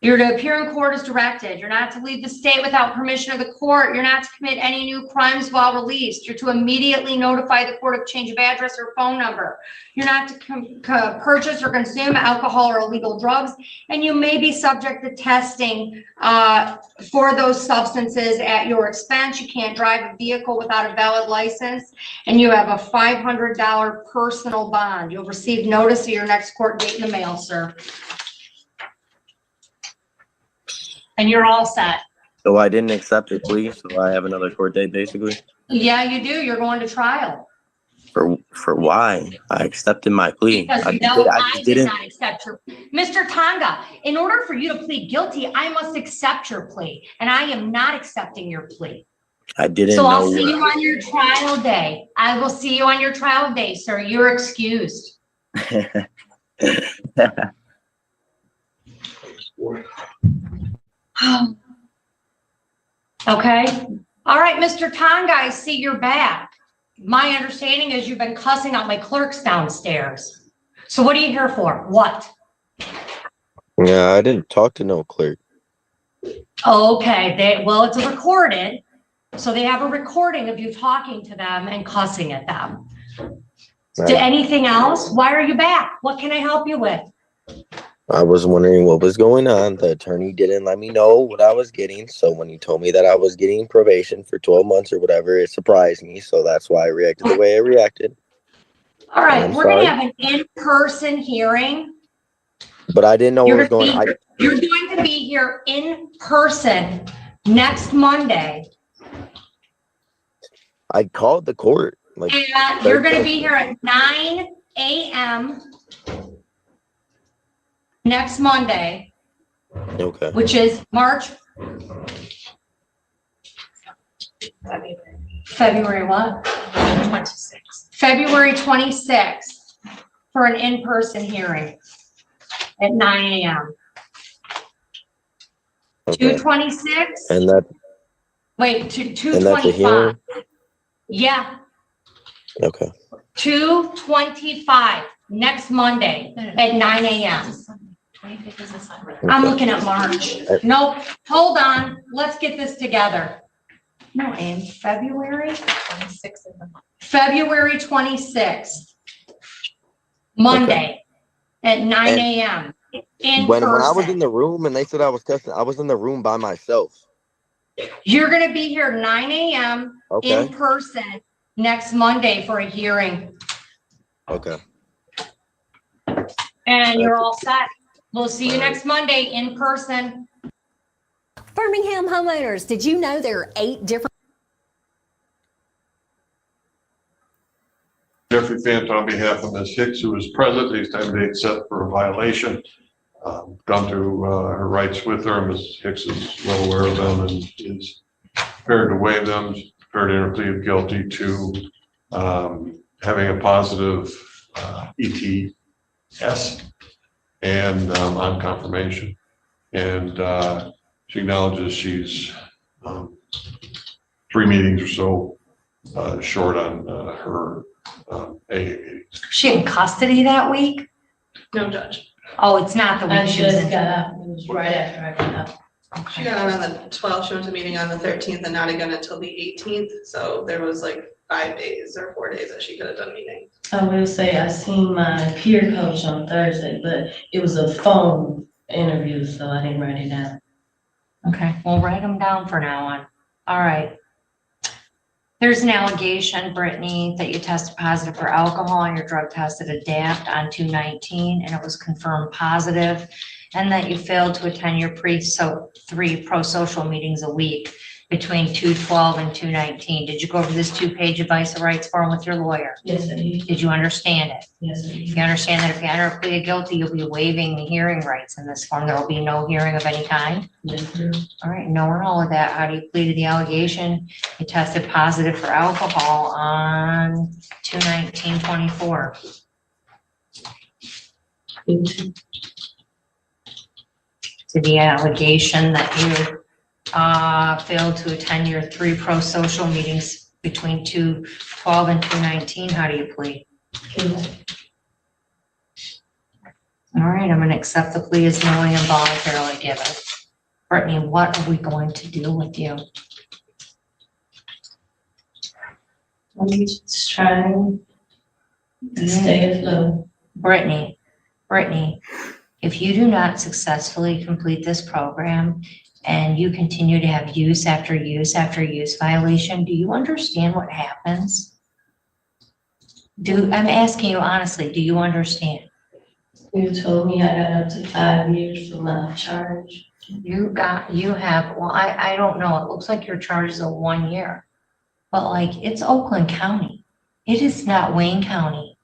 You're to appear in court as directed. You're not to leave the state without permission of the court. You're not to commit any new crimes while released. You're to immediately notify the court of change of address or phone number. You're not to purchase or consume alcohol or illegal drugs, and you may be subject to testing for those substances at your expense. You can't drive a vehicle without a valid license, and you have a $500 personal bond. You'll receive notice of your next court date in the mail, sir. And you're all set. So I didn't accept the plea, so I have another court date, basically. Yeah, you do. You're going to trial. For why? I accepted my plea. Because I did not accept your, Mr. Tonga, in order for you to plead guilty, I must accept your plea, and I am not accepting your plea. I didn't So know. I'll see you on your trial day. I will see you on your trial day, sir. You're excused. Okay. All right, Mr. Tonga, I see you're back. My understanding is you've been cussing out my clerks downstairs. So what are you here for? What? Yeah, I didn't talk to no clerk. Okay, well, it's recorded. So they have a recording of you talking to them and cussing at them. To anything else? Why are you back? What can I help you with? I was wondering what was going on. The attorney didn't let me know what I was getting. So when he told me that I was getting probation for 12 months or whatever, it surprised me. So that's why I reacted the way I reacted. All right, we're going to have an in-person hearing. But I didn't know what was going on. You're going to be here in person next Monday. I called the court. And you're going to be here at 9 a.m. next Monday. Okay. Which is February what? 26th. February 26th for an in-person hearing at 9 a.m. Okay. 226? And that. Wait, 225. Yeah. Okay. 225 next Monday at 9 a.m. I'm looking at March. Nope. Hold on. Let's get this together. No, in February 26th. February 26th. Monday at 9 a.m. When I was in the room and they said I was cussing, I was in the room by myself. You're going to be here 9 a.m. in person next Monday for a hearing. Okay. And you're all set. We'll see you next Monday in person. Birmingham homeowners, did you know there are 8 different Jeffrey Fant on behalf of Ms. Hicks, who was present, these time they accept for a violation. Gone through her rights with her. Ms. Hicks is well aware of them and is prepared to waive them, prepared to enter plea of guilty to having a positive ETS and on confirmation. And she acknowledges she's 3 meetings or so short on her AA meetings. She in custody that week? No, Judge. Oh, it's not the I week she was just in. got up, it was right after I got up. She got on the 12th, she went to meeting on the 13th and not again until the 18th. So there was like 5 days or 4 days that she could have done meetings. I will say I seen my peer coach on Thursday, but it was a phone interview, so I didn't write it down. Okay, we'll write them down for now on. All right. There's an allegation, Brittany, that you tested positive for alcohol and your drug test at ADAPT on 2/19, and it was confirmed positive, and that you failed to attend your 3 pro-social meetings a week between 2/12 and 2/19. Did you go over this 2-page advice of rights form with your lawyer? Yes, I did. Did you understand it? Yes, I did. You understand that if you enter a plea of guilty, you'll be waiving the hearing rights in this form. There will be no hearing of any kind? Yes, sir. All right, no and all of that. How do you plead to the allegation? You tested positive for alcohol on 2/19/24. To the allegation that you failed to attend your 3 pro-social meetings between 2/12 and 2/19, how do you plead? All right, I'm gonna accept the plea as knowing and voluntarily given. Brittany, what are we going to do with you? I'm just trying to stay afloat. Brittany, if you do not successfully complete this program and you continue to have use after use after use violation, do you understand what happens? I'm asking you honestly, do you understand? You told me I got up to 5 years for my charge. Well, I don't know. It looks like your charge is a 1 year. But like, it's Oakland County. It is not Wayne County.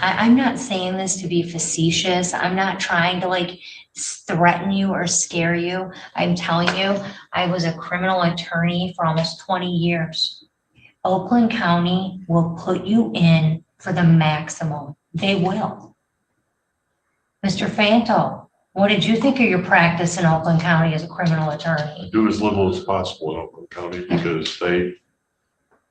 I'm not saying this to be facetious. I'm not trying to like threaten you or scare you. I'm telling you, I was a criminal attorney for almost 20 years. Oakland County will put you in for the maximum. They will. Mr. Fanto, what did you think of your practice in Oakland County as a criminal attorney? Do as little as possible in Oakland County because they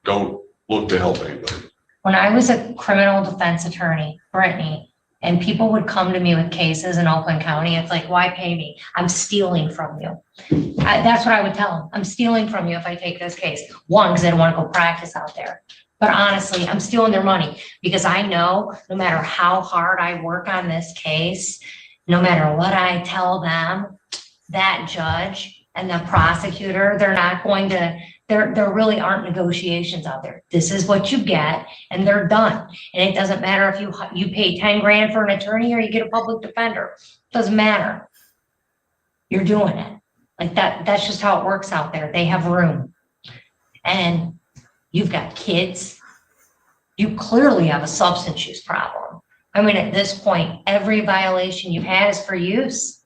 don't look to help anybody. When I was a criminal defense attorney, Brittany, and people would come to me with cases in Oakland County, it's like, why pay me? I'm stealing from you. That's what I would tell them. I'm stealing from you if I take this case. One, because I don't want to go practice out there. But honestly, I'm stealing their money because I know no matter how hard I work on this case, no matter what I tell them, that judge and the prosecutor, they're not going to, there really aren't negotiations out there. This is what you get and they're done. And it doesn't matter if you pay 10 grand for an attorney or you get a public defender. Doesn't matter. You're doing it. Like that's just how it works out there. They have room. And you've got kids. You clearly have a substance use problem. I mean, at this point, every violation you've had is for use.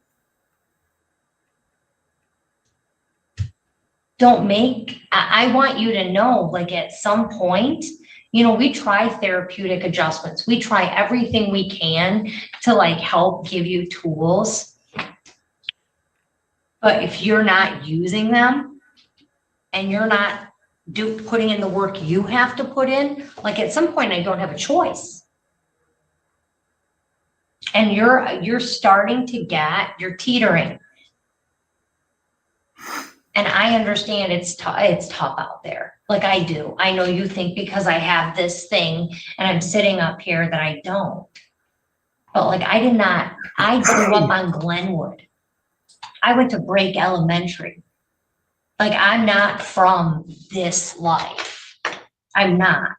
I want you to know, like at some point, we try therapeutic adjustments. We try everything we can to like help give you tools. But if you're not using them and you're not putting in the work you have to put in, like at some point I don't have a choice. And you're starting to you're teetering. And I understand it's tough out there. Like I do. I know you think because I have this thing and I'm sitting up here that I don't. But like I grew up on Glenwood. I went to Brake Elementary. Like I'm not from this life. I'm not.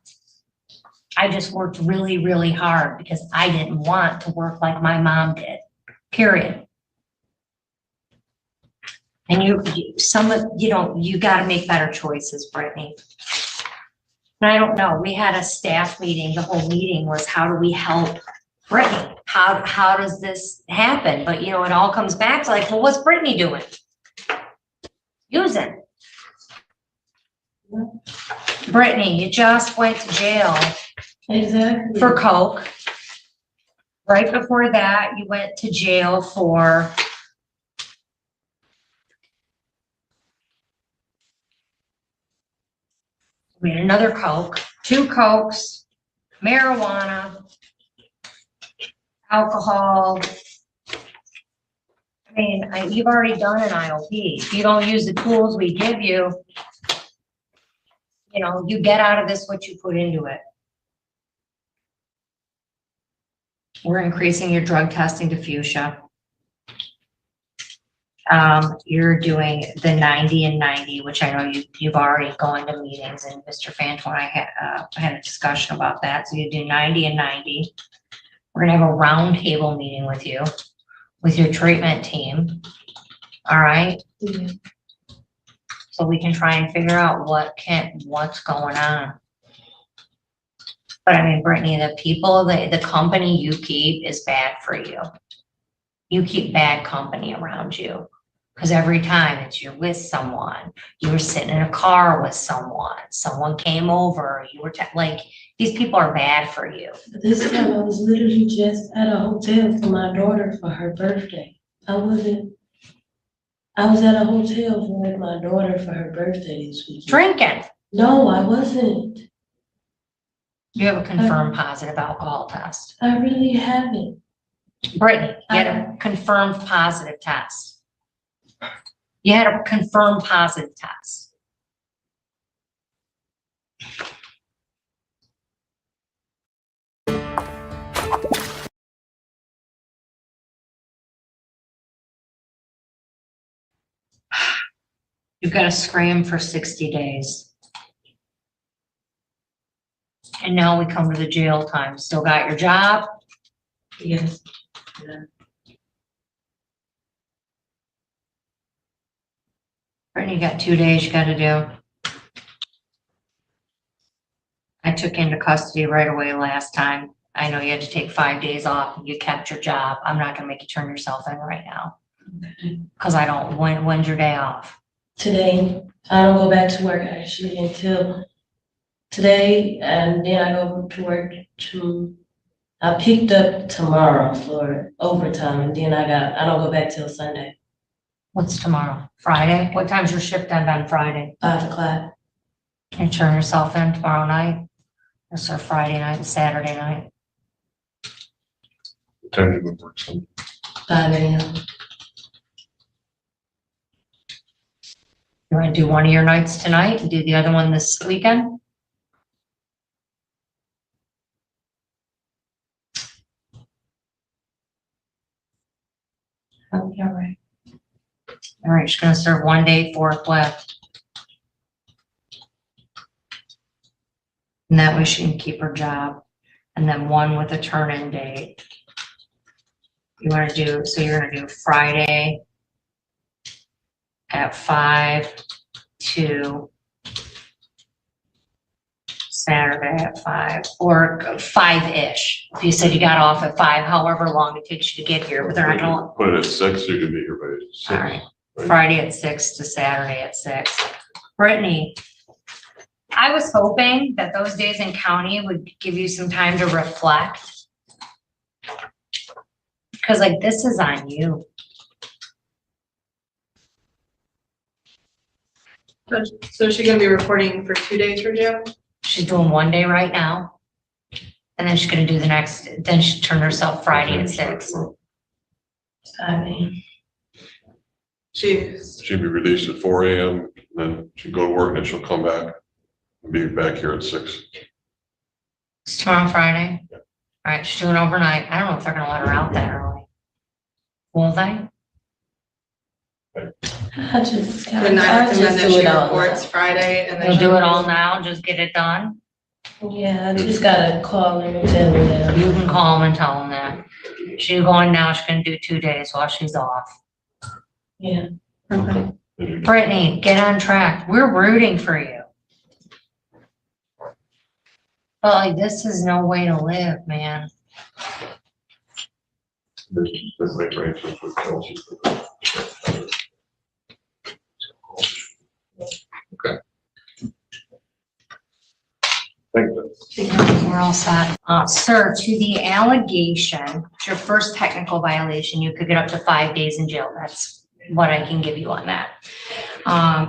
I just worked really, really hard because I didn't want to work like my mom did, period. And you gotta make better choices, Brittany. And I don't know, we had a staff meeting, the whole meeting was how do we help Brittany? How does this happen? But it all comes back to like, well, what's Brittany doing? Using. Brittany, you just went to jail. Exactly. For coke. Right before that, you went to jail for we had another coke, 2 cokes, marijuana, alcohol. I mean, you've already done an IOP. If you don't use the tools we give you, you get out of this what you put into it. We're increasing your drug testing to fuchsia. You're doing the 90 and 90, which I know you've already gone to meetings, and Mr. Fanto and I had a discussion about that. So you do 90 and 90. We're gonna have a round table meeting with you, with your treatment team. All right. Yeah. So we can try and figure out what's going on. But I mean, Brittany, the company you keep is bad for you. You keep bad company around you. Because every time you're with someone, you were sitting in a car with someone came over, you were like, these people are bad for you. This time I was literally just at a hotel for my daughter for her birthday. I was at a hotel with my daughter for her birthday this weekend. Drinking? No, I wasn't. You have a confirmed positive alcohol test. I really haven't. Brittany, you had a confirmed positive test. You had a confirmed positive test. You've got to scram for 60 days. And now we come to the jail time. Still got your job? Yes. Yeah. Brittany, you got 2 days you got to do. I took into custody right away last time. I know you had to take 5 days off and you kept your job. I'm not gonna make you turn yourself in right now. Cause I don't, when's your day off? Today, I don't go back to work actually until today, and then I go to work I picked up tomorrow for overtime, and then I don't go back till Sunday. What's tomorrow? Friday? What time's your shift end on Friday? 5 o'clock. Can you turn yourself in tomorrow night? Or so Friday night and Saturday night? What time do you work Sunday? 5 a.m. You wanna do one of your nights tonight and do the other one this weekend? Oh, yeah, right. All right, she's gonna serve 1 day, forklift. And that way she can keep her job. And then 1 with a turn-in date. You wanna do, so you're gonna do Friday at 5 to Saturday at 5, or 5-ish. If you said you got off at 5, however long it takes you to get here, but they're not gonna. Put it at 6, you can be here by 6. All right, Friday at 6 to Saturday at 6. Brittany, I was hoping that those days in county would give you some time to reflect. Because like, this is on you. So is she gonna be reporting for 2 days for jail? She's doing 1 day right now. And then she's gonna do the next, then she turned herself Friday at 6. I mean, She'll be released at 4 a.m. Then she'll go to work and then she'll come back and be back here at 6. It's tomorrow, Friday. All right, she's doing overnight. I don't know if they're gonna let her out that early. Will they? I just Would not I recommend just that do she it all reports now. Friday and then. You'll do it all now, just get it done? Yeah, I just gotta call her and tell her that. You can call them and tell them that. She's going now, she's gonna do 2 days while she's off. Yeah. Okay. Brittany, get on track. We're rooting for you. But like, this is no way to live, man. This like arrangements with Kelsey. Okay. Thank you. We're all set. Sir, to the allegation, it's your first technical violation, you could get up to 5 days in jail. That's what I can give you on that.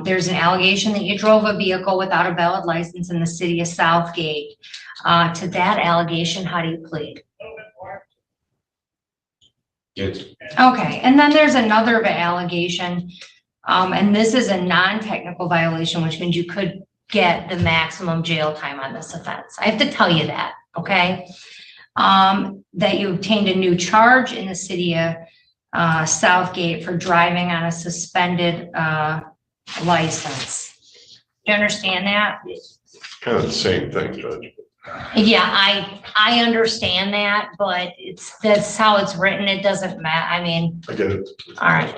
There's an allegation that you drove a vehicle without a valid license in the city of Southgate. To that allegation, how do you plead? Yes. Okay, and then there's another allegation, and this is a non-technical violation, which means you could get the maximum jail time on this offense. I have to tell you that, okay? That you obtained a new charge in the city of Southgate for driving on a suspended license. Do you understand that? Yes. Kind of the same thing, Judge. Yeah, I understand that, but that's how it's written. It doesn't matter. I mean, I get it. all right.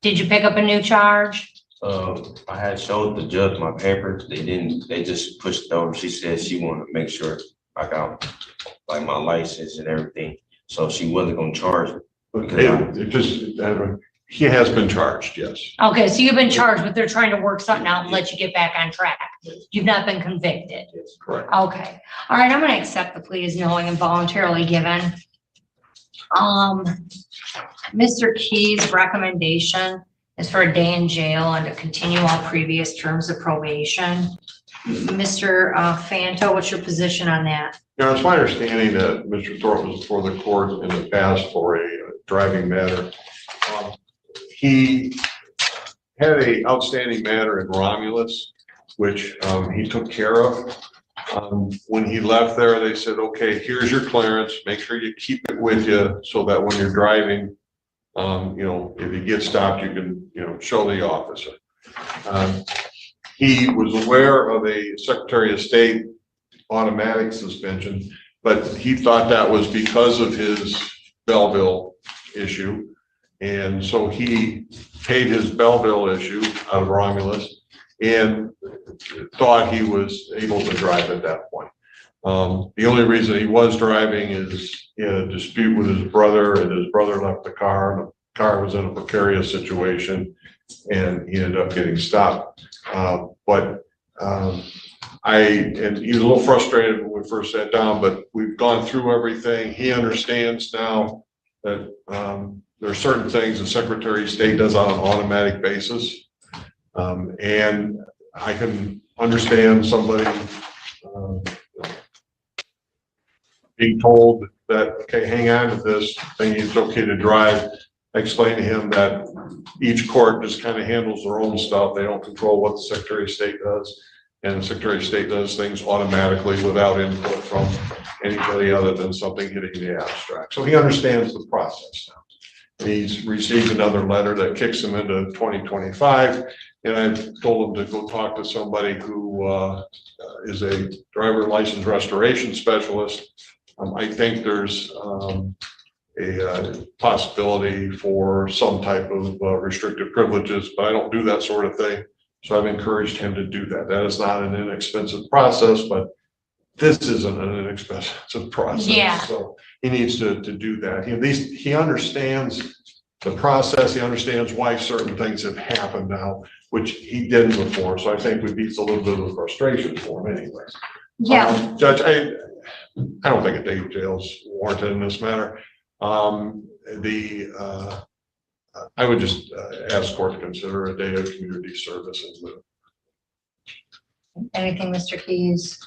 Did you pick up a new charge? I had showed the judge my papers. They just pushed it over. She said she wanted to make sure I got like my license and everything. So she wasn't gonna charge me. He has been charged, yes. Okay, so you've been charged, but they're trying to work something out and let you get back on track. You've not been convicted. That's correct. Okay, all right, I'm gonna accept the plea as knowing and voluntarily given. Mr. Key's recommendation is for a day in jail and to continue all previous terms of probation. Mr. Fanto, what's your position on that? You know, it's my understanding that Mr. Thorpe was before the court in the past for a driving matter. He had an outstanding matter in Romulus, which he took care of. When he left there, they said, okay, here's your clearance. Make sure you keep it with you so that when you're driving, you know, if you get stopped, you can, you know, show the officer. He was aware of a Secretary of State automatic suspension, but he thought that was because of his Belleville issue. And so he paid his Belleville issue out of Romulus and thought he was able to drive at that point. The only reason he was driving is he had a dispute with his brother, and his brother left the car, and the car was in a precarious situation, and he ended up getting stopped. And he was a little frustrated when we first sat down, but we've gone through everything. He understands now that there are certain things the Secretary of State does on an automatic basis. And I can understand somebody being told that, okay, hang on to this thing, it's okay to drive. I explained to him that each court just kind of handles their own stuff. They don't control what the Secretary of State does. And the Secretary of State does things automatically without input from anybody other than something hitting the abstract. So he understands the process now. And he's received another letter that kicks him into 2025. And I've told him to go talk to somebody who is a driver license restoration specialist. I think there's a possibility for some type of restricted privileges, but I don't do that sort of thing. So I've encouraged him to do that. That is not an inexpensive process, but this isn't an inexpensive process. Yeah. So he needs to do that. At least he understands the process. He understands why certain things have happened now, which he didn't before. So I think we beat a little bit of frustration for him anyways. Yeah. Judge, I don't think a day of jail is warranted in this matter. I would just ask court to consider a day of community service as well. Anything, Mr. Keys?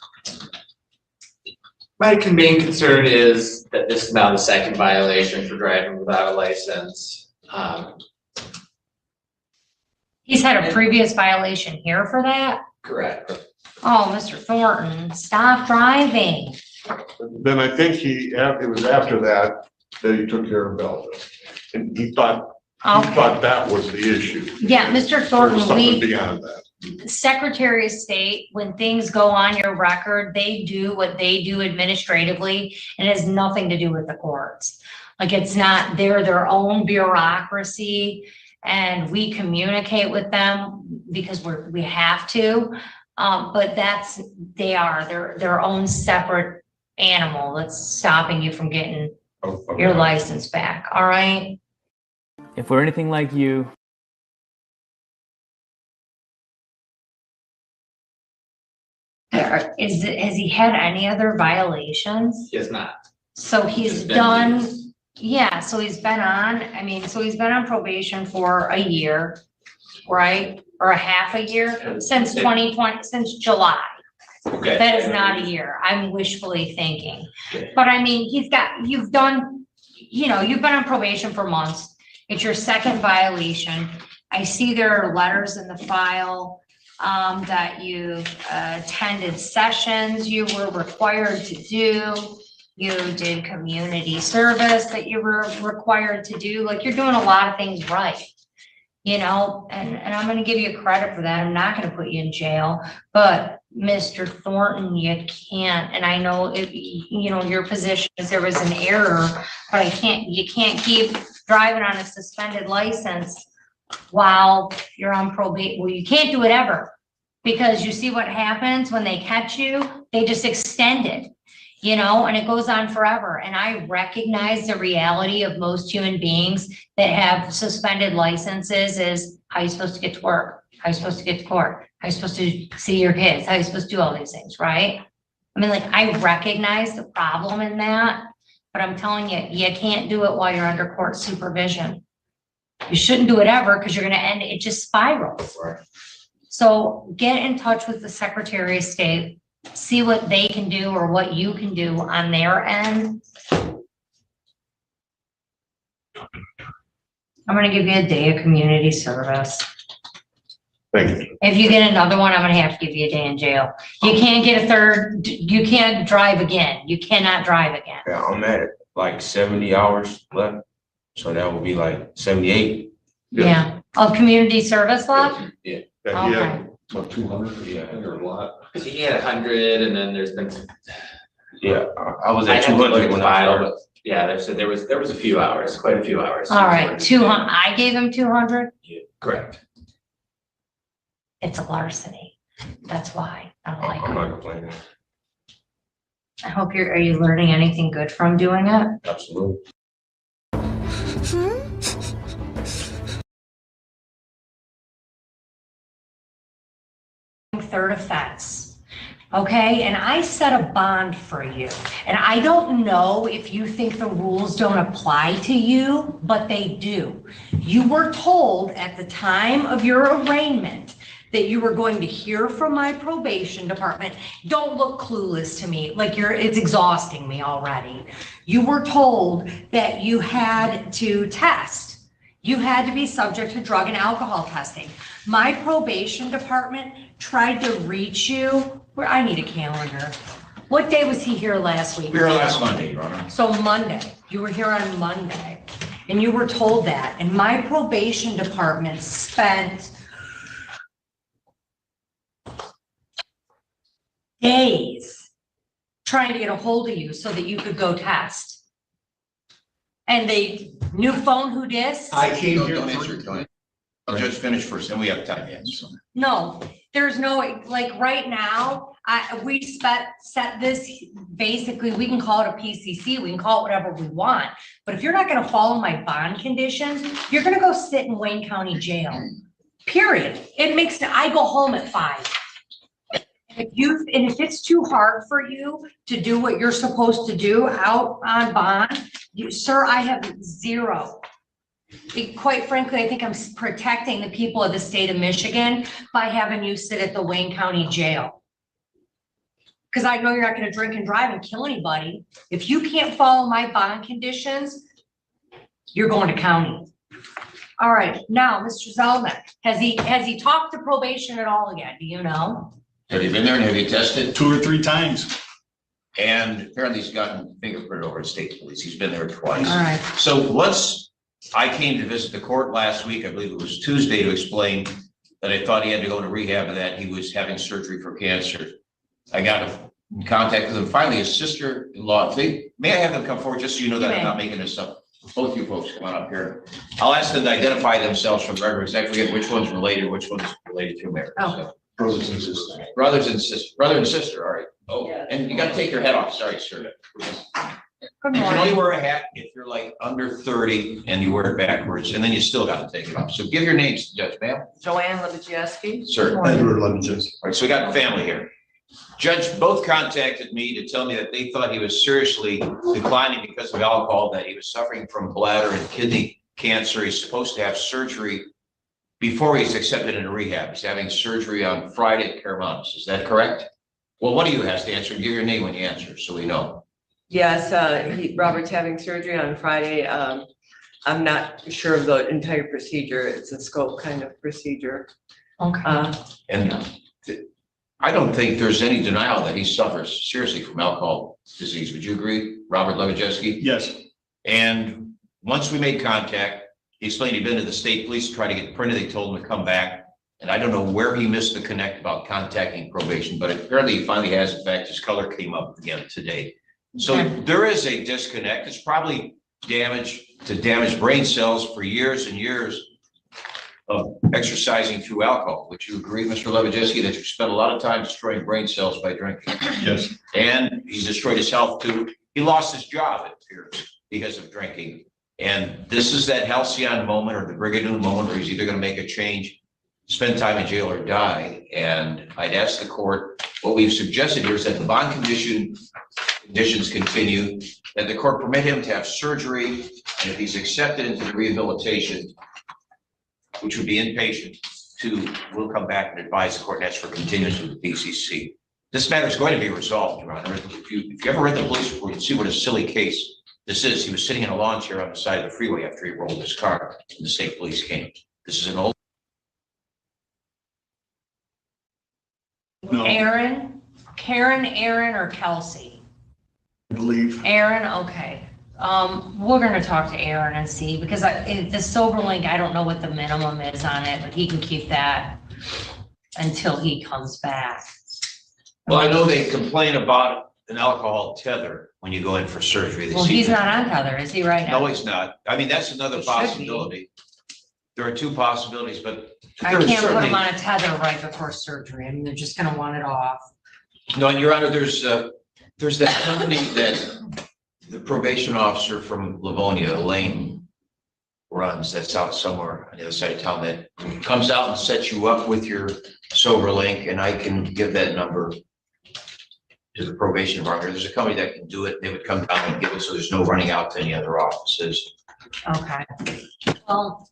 My main concern is that this is now the second violation for driving without a license. He's had a previous violation here for that? Correct. Oh, Mr. Thornton, stop driving. Then I think it was after that he took care of Belleville. And he thought that was the issue. Yeah, Mr. There was Thornton, something beyond that. Secretary of State, when things go on your record, they do what they do administratively, and it has nothing to do with the courts. Like, it's not, they're their own bureaucracy, and we communicate with them because we have to. But they're their own separate animal that's stopping you from getting your license back, all right? If we're anything like you, Has he had any other violations? He has not. So he's Just been done, used. yeah, so he's been on, so he's been on probation for a year, right? Or a half a year, since 2020, since July. Okay. That is not a year, I'm wishfully thinking. But you've done, you've been on probation for months. It's your second violation. I see there are letters in the file that you've attended sessions you were required to do. You did community service that you were required to do. Like, you're doing a lot of things right, and I'm gonna give you credit for that. I'm not gonna put you in jail, but Mr. Thornton, you can't, and I know your position is there was an error, but you can't keep driving on a suspended license while you're on probation. Well, you can't do it ever, because you see what happens when they catch you, they just extend it. And it goes on forever. And I recognize the reality of most human beings that have suspended licenses is how you supposed to get to work, how you supposed to get to court, how you supposed to see your kids, how you supposed to do all these things, right? I recognize the problem in that, but I'm telling you, you can't do it while you're under court supervision. You shouldn't do it ever, because you're gonna end, it just spirals. Right. So get in touch with the Secretary of State, see what they can do or what you can do on their end. I'm gonna give you a day of community service. Thank you. If you get another one, I'm gonna have to give you a day in jail. You can't get a third, you can't drive again. You cannot drive again. Yeah, I'm at like 70 hours left. So that would be like 78. Yeah, of community service left? Yeah. Okay. About 200, Yeah. or a lot. Because he had 100, and then there's been. Yeah, I was I at had to look 200 at when the I file, started. but yeah, there was a few hours, quite a few hours. All right, 200, I gave him 200. Correct. It's a larceny. That's why I don't like I'm it. not complaining. I hope are you learning anything good from doing it? Absolutely. Third offense. Okay, and I set a bond for you. And I don't know if you think the rules don't apply to you, but they do. You were told at the time of your arraignment that you were going to hear from my probation department. Don't look clueless to me, like it's exhausting me already. You were told that you had to test. You had to be subject to drug and alcohol testing. My probation department tried to reach you. I need a calendar. What day was he here last week? We were last Monday, Your Honor. So Monday, you were here on Monday, and you were told that, and my probation department spent days trying to get a hold of you so that you could go test. And they, new phone, who dis? I came here. Don't answer it, don't answer. I'll just finish first, then we have time to answer. No, there's no, like, right now, we set this, basically, we can call it a PCC, we can call it whatever we want. But if you're not gonna follow my bond conditions, you're gonna go sit in Wayne County Jail, period. I go home at 5. And if it's too hard for you to do what you're supposed to do out on bond, sir, I have zero. Quite frankly, I think I'm protecting the people of the state of Michigan by having you sit at the Wayne County Jail. Because I know you're not gonna drink and drive and kill anybody. If you can't follow my bond conditions, you're going to county. All right, now, Mr. Zelnick, has he talked to probation at all yet? Do you know? Have you been there and have you tested? 2 or 3 times. And apparently he's gotten fingerprinted over at state police. He's been there twice. All right. So I came to visit the court last week, I believe it was Tuesday, to explain that I thought he had to go to rehab and that he was having surgery for cancer. I got in contact with him. Finally, his sister-in-law, may I have them come forward just so you know that I'm not making this up? both you folks come on up here. I'll ask them to identify themselves from the record, because I forget which one's related, which one's related to Mary. So, Brothers and sisters. brothers and sisters, brother and sister, all right. Oh, and you gotta take your hat off, sorry, sir. Good You can only morning. wear a hat if you're like under 30 and you wear it backwards, and then you still gotta take it off. So give your names to the judge, ma'am. Joanne Lebedziewski. Sir. Edward Lebedziewski. All right, so we got family here. Judge both contacted me to tell me that they thought he was seriously declining because of alcohol, that he was suffering from bladder and kidney cancer. He's supposed to have surgery before he's accepted into rehab. He's having surgery on Friday at Caramounts. Is that correct? Well, one of you has to answer. Give your name when you answer, so we know. Yes, Robert's having surgery on Friday. I'm not sure of the entire procedure. It's a scope kind of procedure. Okay. And I don't think there's any denial that he suffers seriously from alcohol disease. Would you agree, Robert Lebedziewski? Yes. And once we made contact, he explained he'd been to the state police to try to get printed. They told him to come back. And I don't know where he missed the connect about contacting probation, but apparently he finally has. In fact, his color came up again today. So there is a disconnect. It's probably damaged brain cells for years and years of exercising through alcohol. Would you agree, Mr. Lebedziewski, that you spent a lot of time destroying brain cells by drinking? Yes. And he's destroyed his health too. He lost his job, it appears, because of drinking. And this is that halcyon moment or the Brigadoon moment where he's either going to make a change, spend time in jail, or die. And I'd ask the court, what we've suggested here is that the bond conditions continue, that the court permit him to have surgery, and if he's accepted into the rehabilitation, which would be inpatient, we'll come back and advise the court and ask for continuance with the PCC. This matter is going to be resolved, Your Honor. If you ever read the police report, you'd see what a silly case this is. He was sitting in a lawn chair on the side of the freeway after he rolled his car, and the state police came. This is an old. No. Aaron, Karen, Aaron, or Kelsey? I believe. Aaron, okay. We're gonna talk to Aaron and see, because the Sober Link, I don't know what the minimum is on it, but he can keep that until he comes back. Well, I know they complain about an alcohol tether when you go in for surgery. They Well, see he's that- not on tether, is he right now? No, he's not. I mean, that's another He should be. possibility. There are two possibilities, but I there's can't put certainly. him on a tether right before surgery. I mean, they're just gonna want it off. No, and Your Honor, there's that company that the probation officer from Livonia, Elaine, runs, that's out somewhere on the other side of town, that comes out and sets you up with your Sober Link, and I can give that number to the probation department. There's a company that can do it. They would come down and give it, so there's no running out to any other offices. Okay. Well,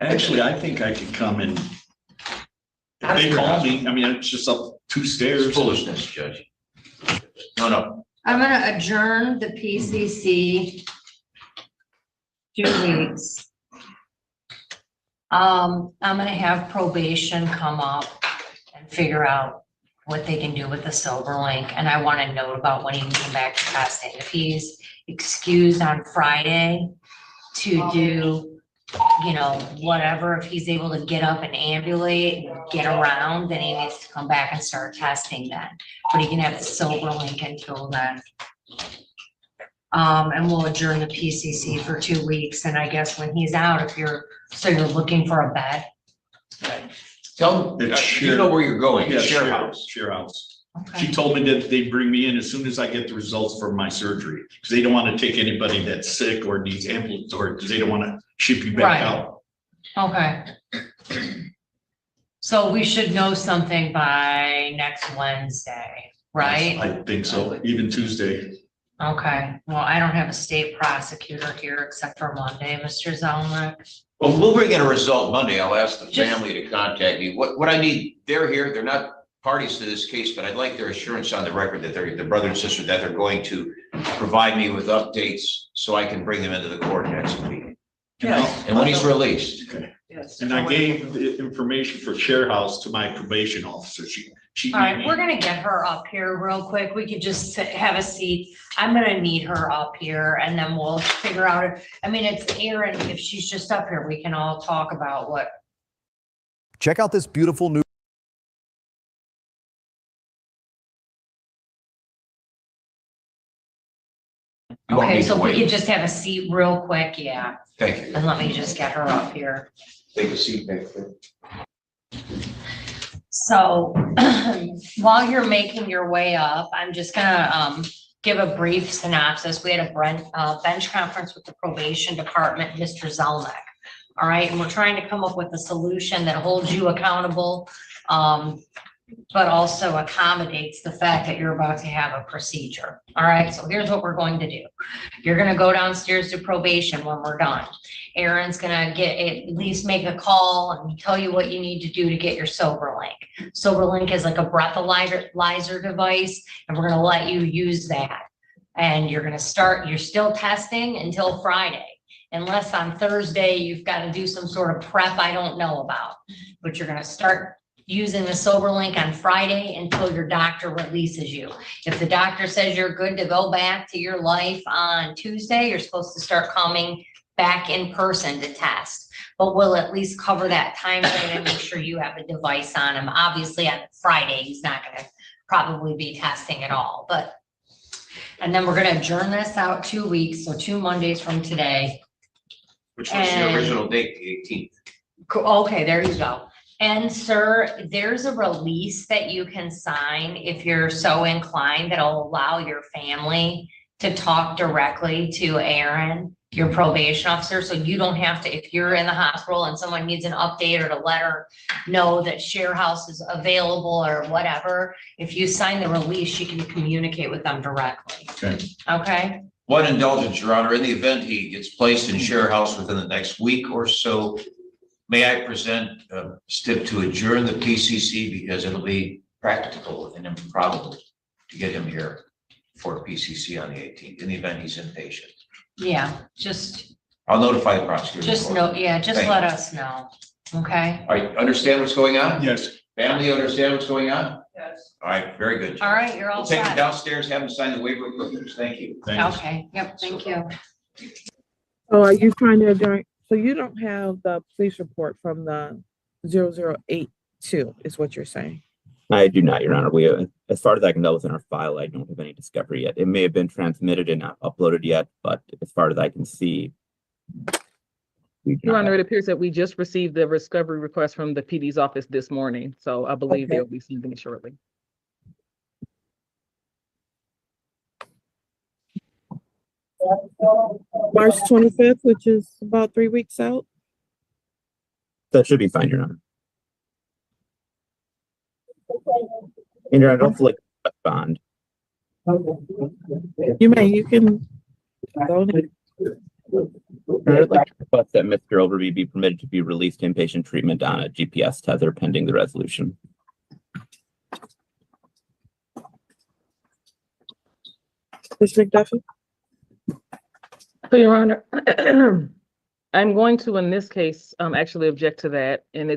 Actually, I think I could come and if they call me, I mean, it's just up 2 stairs. It's foolishness, Judge. No. I'm gonna adjourn the PCC 2 weeks. I'm gonna have probation come up and figure out what they can do with the Silver Link, and I want a note about when he can come back to testing. If he's excused on Friday to do, whatever, if he's able to get up and ambulate and get around, then he needs to come back and start testing then. But he can have the Silver Link until then. And we'll adjourn the PCC for 2 weeks, and I guess when he's out, if you're looking for a bed. Tell them, you know where you're going, Yeah, share house. Share house. Okay. She told me that they bring me in as soon as I get the results from my surgery, because they don't want to take anybody that's sick or needs ambulatory, because they don't want to ship you Right. back out. Okay. So we should know something by next Wednesday, right? I think so, even Tuesday. Okay, well, I don't have a state prosecutor here except for Monday, Mr. Zelnick. Well, we'll bring in a result Monday. I'll ask the Just- family to contact me. What I need, they're here, they're not parties to this case, but I'd like their assurance on the record that they're the brother and sister, that they're going to provide me with updates so I can bring them into the court next week. Yes. And when he's released. Yes. And I gave the information for share house to my probation officer. She. All right, we're gonna get her up here real quick. We could just have a seat. I'm gonna need her up here and then we'll figure out, it's Erin, if she's just up here, we can all talk about what. Check out this beautiful new You want Okay, need so to if we wait. could just have a seat real quick, yeah, Thank you. and let me just get her up here. Take a seat back there. So while you're making your way up, I'm just gonna give a brief synopsis. We had a bench conference with the probation department, Mr. Zelnick. All right, and we're trying to come up with a solution that holds you accountable, but also accommodates the fact that you're about to have a procedure. All right, so here's what we're going to do. You're gonna go downstairs to probation when we're done. Aaron's gonna at least make a call and tell you what you need to do to get your SoberLink. SoberLink is like a breathalyzer device, and we're gonna let you use that. And you're still testing until Friday, unless on Thursday you've got to do some sort of prep I don't know about. But you're gonna start using the SoberLink on Friday until your doctor releases you. If the doctor says you're good to go back to your life on Tuesday, you're supposed to start coming back in person to test. But we'll at least cover that time frame and make sure you have a device on him. Obviously on Friday, he's not gonna probably be testing at all, and then we're gonna adjourn this out 2 weeks, so 2 Mondays from today. Which was the original date, the 18th. Okay, there you go. And sir, there's a release that you can sign if you're so inclined that'll allow your family to talk directly to Aaron, your probation officer. So you don't have to, if you're in the hospital and someone needs an update or to let her know that Share House is available or whatever, if you sign the release, she can communicate with them directly. Okay. Okay? One indulgence, Your Honor, in the event he gets placed in Share House within the next week or so, may I present a stip to adjourn the PCC because it'll be practical and improbable to get him here for PCC on the 18th in the event he's inpatient. Yeah, I'll notify the prosecutor. just Thank let you. us know. Okay? All right, understand what's going on? Yes. Family understand what's going on? Yes. All right, very good. All right, you're all We'll take him set. downstairs, have him sign the waiver of privilege. Thank you. Okay, yep, thank you. So are you trying to adjourn? So you don't have the police report from the 0082 is what you're saying? I do not, Your Honor. We, as far as I can tell within our file, I don't have any discovery yet. It may have been transmitted and not uploaded yet, but as far as I can see. Your Honor, it appears that we just received the discovery request from the PD's office this morning, so I believe they'll be sending it shortly. March 25th, which is about 3 weeks out. That should be fine, Your Honor. And Your Honor, don't like a bond. You can go ahead. I'd like to request that Mr. Overby be permitted to be released inpatient treatment on a GPS tether pending the resolution. Mr. McDuffie? So, Your Honor, I'm going to, in this case, actually object to that. And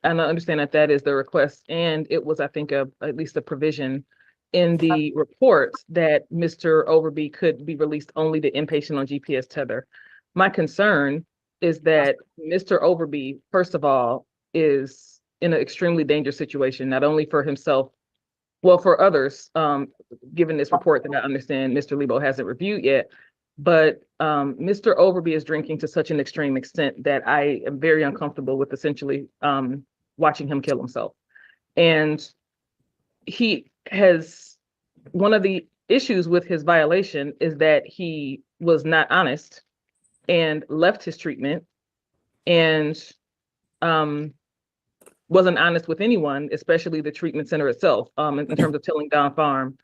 I understand that that is the request. And it was, I think, at least a provision in the report that Mr. Overby could be released only to inpatient on GPS tether. My concern is that Mr. Overby, first of all, is in an extremely dangerous situation, not only for himself, well, for others, given this report that I understand Mr. Lebo hasn't reviewed yet. But Mr. Overby is drinking to such an extreme extent that I am very uncomfortable with essentially watching him kill himself. And he has, one of the issues with his violation is that he was not honest and left his treatment and wasn't honest with anyone, especially the treatment center itself, in terms of telling Don Farm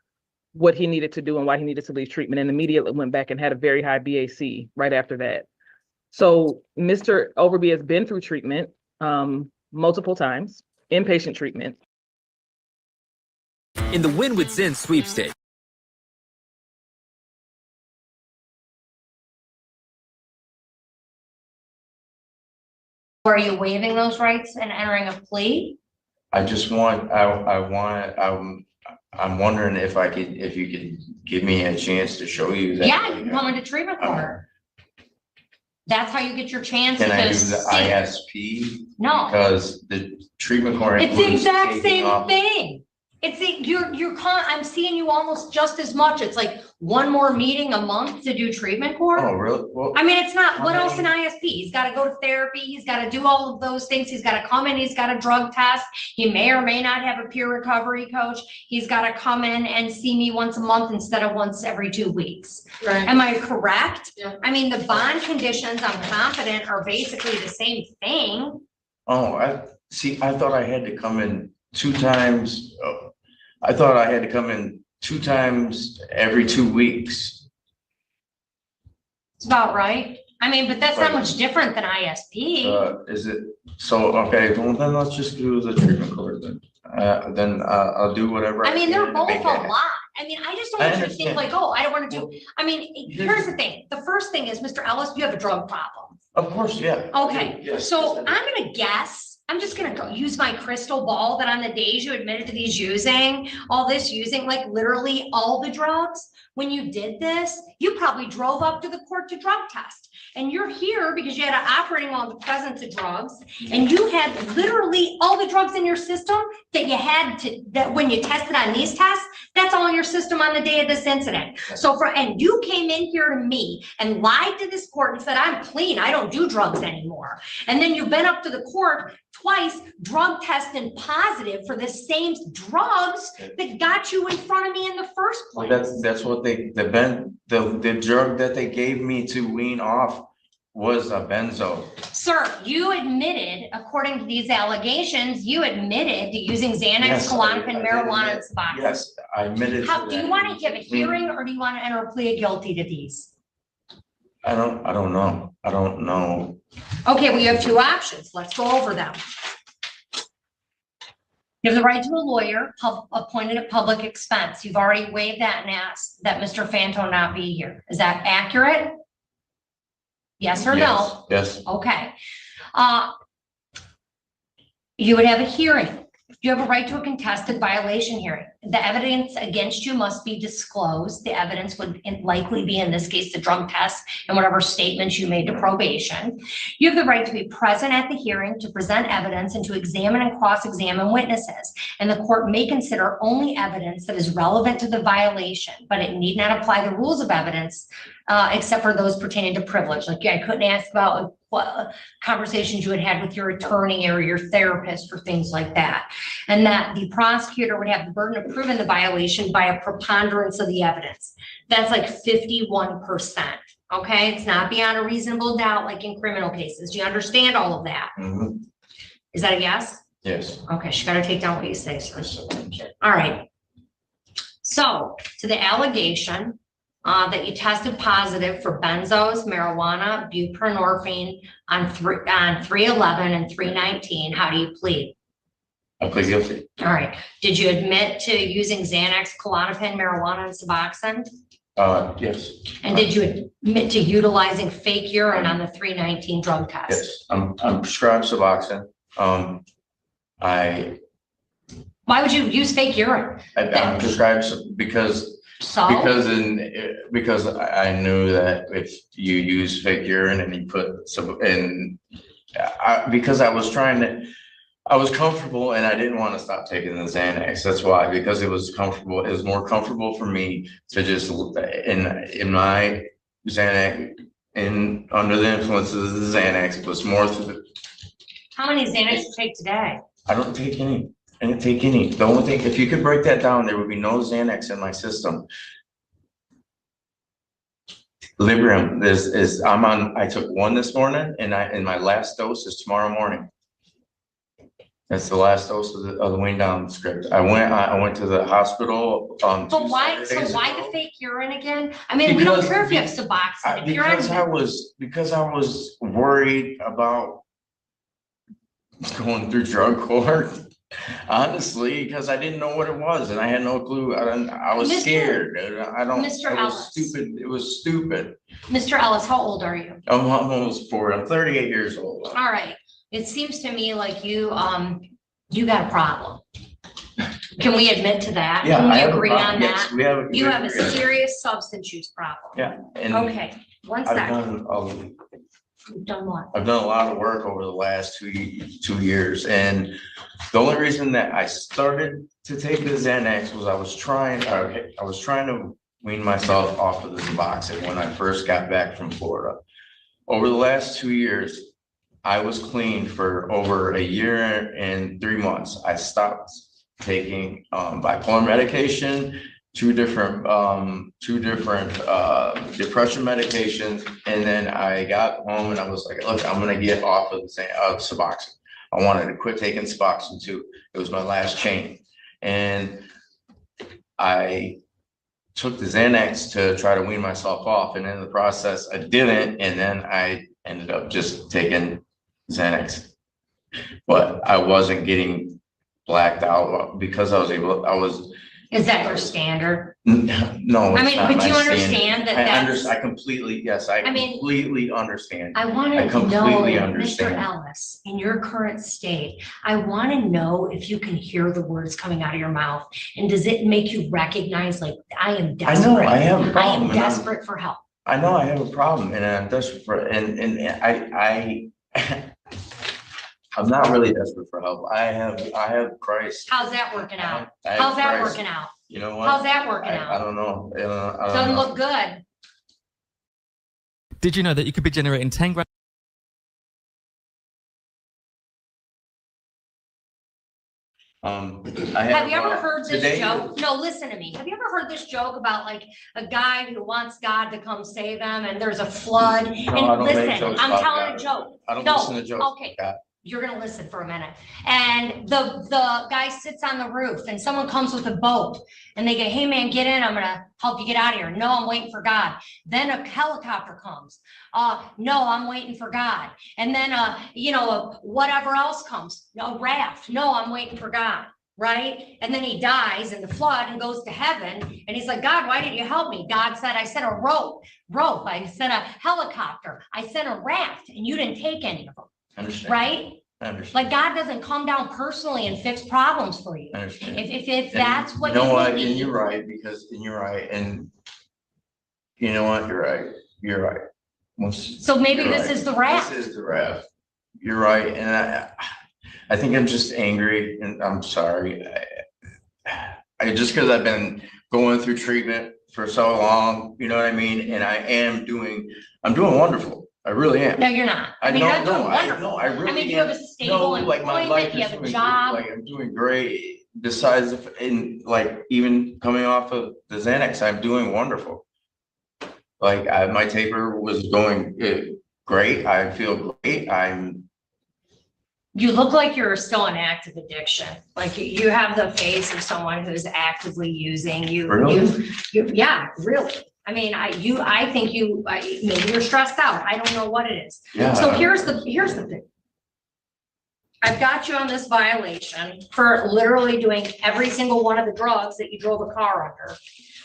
what he needed to do and why he needed to leave treatment, and immediately went back and had a very high BAC right after that. So Mr. Overby has been through treatment multiple times, inpatient treatment. In the Win with Zen sweepstakes. Are you waiving those rights and entering a plea? I just want, I'm wondering if you could give me a chance to show you that. Yeah, you can come into treatment court. That's how you get your chance to Can I do the see. ISP? No. Because the treatment court. It's the includes exact taking same off- thing. I'm seeing you almost just as much. It's like one more meeting a month to do treatment for. Oh, really? Well, I mean, it's not, how what else in many- ISP? He's gotta go to therapy, he's gotta do all of those things, he's gotta come in, he's got a drug test. He may or may not have a peer recovery coach. He's gotta come in and see me once a month instead of once every 2 weeks. Right. Am I correct? Yeah. I mean, the bond conditions, I'm confident, are basically the same thing. Oh, I thought I had to come in 2 times. I thought I had to come in 2 times every 2 weeks. It's about right. I mean, but that's not much different than ISP. Is it, so, okay, well, then let's just do the treatment court then. I'll do whatever. I mean, can they're to both make a that happen. lot. I mean, I just don't I want you to think understand. like, oh, I don't want to do, I mean, here's the thing. The first thing is, Mr. Ellis, you have a drug problem. Of course, yeah. Okay, Yes, so yes, I I'm gonna guess, I'm just gonna go use my crystal ball that on the days you admitted to these using, using like literally all the drugs, when you did this, you probably drove up to the court to drug test. And you're here because you had an operating on the presence of drugs, and you had literally all the drugs in your system that you had to, that when you tested on these tests, that's all in your system on the day of this incident. So and you came in here to me and lied to this court and said, I'm clean, I don't do drugs anymore. And then you've been up to the court twice, drug testing positive for the same drugs that got you in front of me in the first Well, place. that's what the drug that they gave me to wean off was a benzo. Sir, you admitted, according to these allegations, you admitted to using Xanax, Yes, Klonopin, I marijuana, and admit- Suboxone. Yes, I admitted to How, do you that. want to give a hearing or do you want to enter a plea of guilty to these? I don't know. I don't know. Okay, we have 2 options. Let's go over them. You have the right to a lawyer, appointed at public expense. You've already waived that and asked that Mr. Fanto not be here. Is that accurate? Yes or no? Yes. Okay. You would have a hearing. You have a right to a contested violation hearing. The evidence against you must be disclosed. The evidence would likely be, in this case, the drug test and whatever statements you made to probation. You have the right to be present at the hearing, to present evidence, and to examine and cross-examine witnesses. And the court may consider only evidence that is relevant to the violation, but it need not apply the rules of evidence except for those pertaining to privilege. Like, I couldn't ask about what conversations you had with your attorney or your therapist or things like that. And that the prosecutor would have the burden of proving the violation by a preponderance of the evidence. That's like 51%. Okay, it's not beyond a reasonable doubt like in criminal cases. Do you understand all of that? Mhm. Is that a yes? Yes. Okay, she gotta take down what you say, sir. All right. So, to the allegation that you tested positive for benzos, marijuana, buprenorphine on 3/11 and 3/19, how do you plead? I plead guilty. All right. Did you admit to using Xanax, Klonopin, marijuana, and Suboxone? Yes. And did you admit to utilizing fake urine on the 3/19 drug test? Yes. I'm prescribed Suboxone. Why would you use fake urine? I'm prescribed because So? because I knew that if you use fake urine and you put some because I was comfortable and I didn't want to stop taking the Xanax. That's why, because it was comfortable. It was more comfortable for me to just in my Xanax under the influence of the Xanax. It was more to the. How many Xanax you take today? I don't take any. I didn't take any. The only thing, if you could break that down, there would be no Xanax in my system. Librium I took 1 this morning and my last dose is tomorrow morning. That's the last dose of the wean down script. I went to the hospital on But 2 why, so Saturdays why ago. the fake urine again? I mean, we don't Because- care if you have Suboxone. If you're on- Because I was worried about going through drug court. Honestly, because I didn't know what it was and I had no clue. I was scared. Mr. Ellis. Stupid. It was stupid. Mr. Ellis, how old are you? I'm almost 40. I'm 38 years old. All right. It seems to me like you got a problem. Can we admit to that? Yeah, Can I we have a agree problem. on Yes, that? we have. You we have a agree. serious substance use problem. Yeah. And Okay, one I've second. done You've done what? I've done a lot of work over the last 2 years, and the only reason that I started to take the Xanax was I was trying to wean myself off of this Suboxone when I first got back from Florida. Over the last 2 years, I was clean for over 1 year and 3 months. I stopped taking bipolar medication, two different depression medications, and then I got home and I was like, look, I'm gonna get off of Suboxone. I wanted to quit taking Suboxone too. It was my last chain, and I took the Xanax to try to wean myself off, and in the process I didn't, and then I ended up just taking Xanax. But I wasn't getting blacked out because I was. Is that your standard? No, I it's mean, not but my you standard. understand that that's. I completely, yes, I mean, completely understand. I want I to know, completely Mr. understand. Ellis, in your current state, I want to know if you can hear the words coming out of your mouth. And does it make you recognize, like, I am desperate? I know I have a I problem. am and I'm- desperate for help. I know I have a problem, and I'm desperate for, and I I'm not really desperate for help. I have Christ. How's that working out? I have How's that Christ. working out? You know what? How's that working I out? don't know. I don't Doesn't know. look good. Did you know that you could be generating 10 grand? Have you ever heard this joke? No, listen to me. Have you ever heard this joke about like a guy who wants God to come save him and there's a flood? No, I And don't make listen, jokes I'm about telling God. a joke. I don't No, listen to jokes. okay. God. You're gonna listen for a minute. And the guy sits on the roof and someone comes with a boat and they go, hey man, get in, I'm gonna help you get out of here. No, I'm waiting for God. Then a helicopter comes. No, I'm waiting for God. And then whatever else comes, a raft. No, I'm waiting for God. Right? And then he dies in the flood and goes to heaven. And he's like, God, why didn't you help me? God said, I sent a rope. I sent a helicopter. I sent a raft and you didn't take any of them. Understand. Right? I understand. Like God doesn't come down personally and fix problems for you. I understand. If that's what you know what, need. and you're right, and you know what, you're right. So maybe You're this right. is the raft. This is the raft. You're right, and I think I'm just angry, and I'm sorry. I just because I've been going through treatment for so long, you know what I mean, and I'm doing wonderful. I really am. No, you're not. I mean, you're not doing wonderful. I really I mean, am. you have a stable like my life employment, you is have a doing, job. like I'm doing great. Besides, even coming off of the Xanax, I'm doing wonderful. Like my taper was going great. I feel great. You look like you're still in active addiction. Like you have the face of someone who's actively using you. Really? Yeah, really. I mean, I think maybe you're stressed out. I don't know what it is. Yeah. So here's the thing. I've got you on this violation for literally doing every single one of the drugs that you drove a car under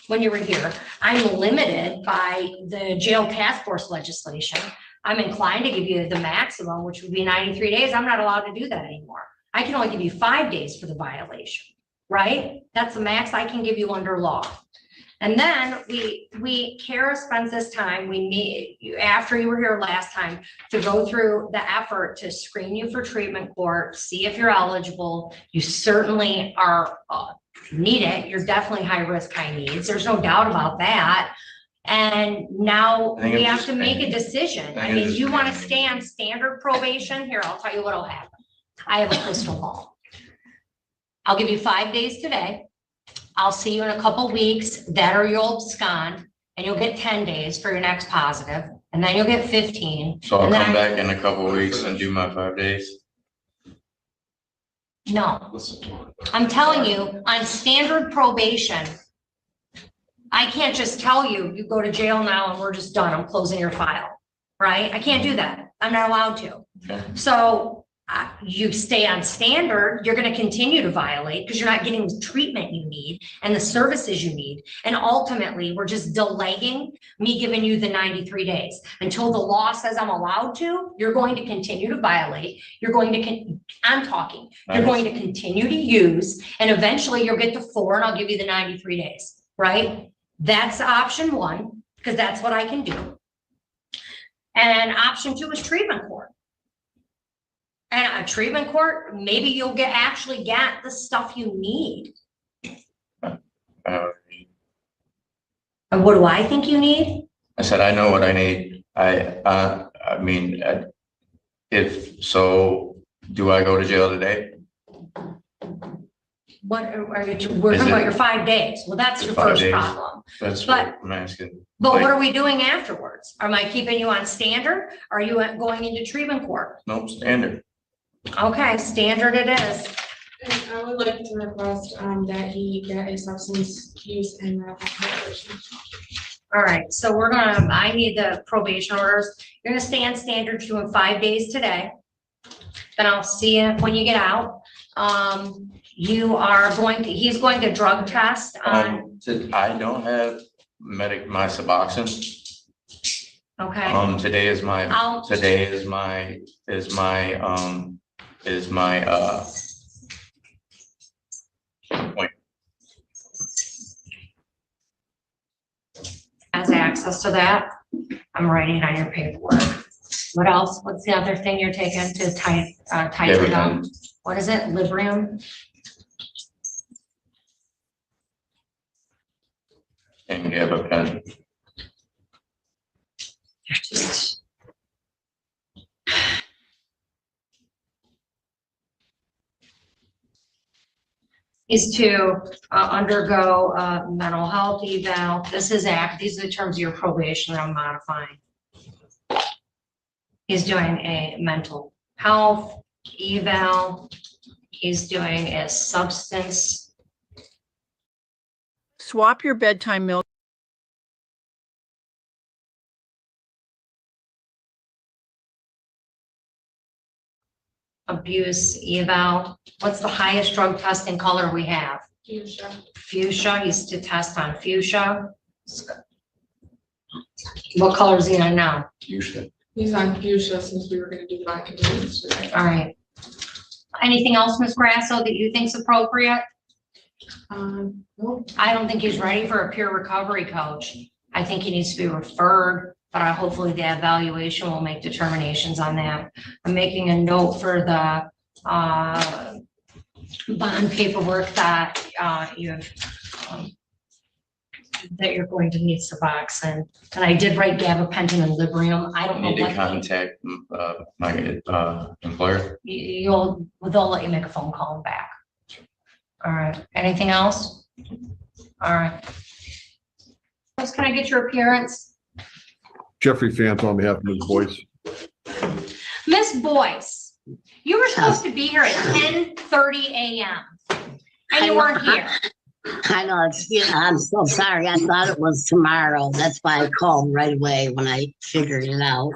when you were here. I'm limited by the jail task force legislation. I'm inclined to give you the maximum, which would be 93 days. I'm not allowed to do that anymore. I can only give you 5 days for the violation, right? That's the max I can give you under law. And then Kara spends this time, we meet you after you were here last time to go through the effort to screen you for treatment court, see if you're eligible. You certainly are, need it. You're definitely high risk, high needs. There's no doubt about that. And now we have to make a decision. I mean, you want to stay on standard probation? Here, I'll tell you what'll happen. I have a crystal ball. I'll give you 5 days today. I'll see you in a couple weeks. Then or you'll abscond and you'll get 10 days for your next positive. And then you'll get 15. So I'll and then come back in a couple of weeks and do my 5 days. No, I'm telling you, on standard probation, I can't just tell you, you go to jail now and we're just done. I'm closing your file, right? I can't do that. I'm not allowed to. Okay. So you stay on standard, you're going to continue to violate because you're not getting the treatment you need and the services you need. And ultimately, we're just delaying me giving you the 93 days until the law says I'm allowed to. You're going to continue to violate. You're going to, I'm talking, you're going to continue to use, and eventually you'll get to 4 and I'll give you the 93 days, right? That's option one, because that's what I can do. And option 2 is treatment court. And a treatment court, maybe you'll actually get the stuff you need. And what do I think you need? I said, I know what I need. I mean, if so, do I go to jail today? What are you, we're talking about your 5 days. Well, that's your 5 first days. problem. That's But- what I'm asking. But Like, what are we doing afterwards? Am I keeping you on standard? Are you going into treatment court? Nope, standard. Okay, standard it is. And I would like to request that he get a substance use and rehabilitation. All right, so I need the probation orders. You're gonna stay on standard 2 and 5 days today. Then I'll see you when you get out. He's going to drug test on, I don't have my Suboxone. okay? Today is my point. Has access to that. I'm writing on your paperwork. What else? What's the other thing you're taking to tighten it up? What is it? Librium? And you have a pen. You're just. Is to undergo mental health eval. These are the terms of your probation that I'm modifying. He's doing a mental health eval. He's doing a substance. Swap your bedtime milk. Abuse eval. What's the highest drug testing color we have? Fuchsia. Fuchsia. He's to test on fuchsia. What color is he on now? Fuchsia. He's on fuchsia since we were gonna do black and white today. All right. Anything else, Ms. Grasso, that you think's appropriate? Nope. I don't think he's ready for a peer recovery coach. I think he needs to be referred, but hopefully the evaluation will make determinations on that. I'm making a note for the bond paperwork that that you're going to need Suboxone. And I did write gabapentin and Librium. I don't know Need to what contact my employer. they'll let you make a phone call back. All right. Anything else? All right. Can I get your appearance? Jeffrey Fant on behalf of Ms. Boyce. Miss Boyce, you were supposed to be here at 10:30 a.m. and you weren't here. I know, I'm so sorry. I thought it was tomorrow. That's why I called right away when I figured it out.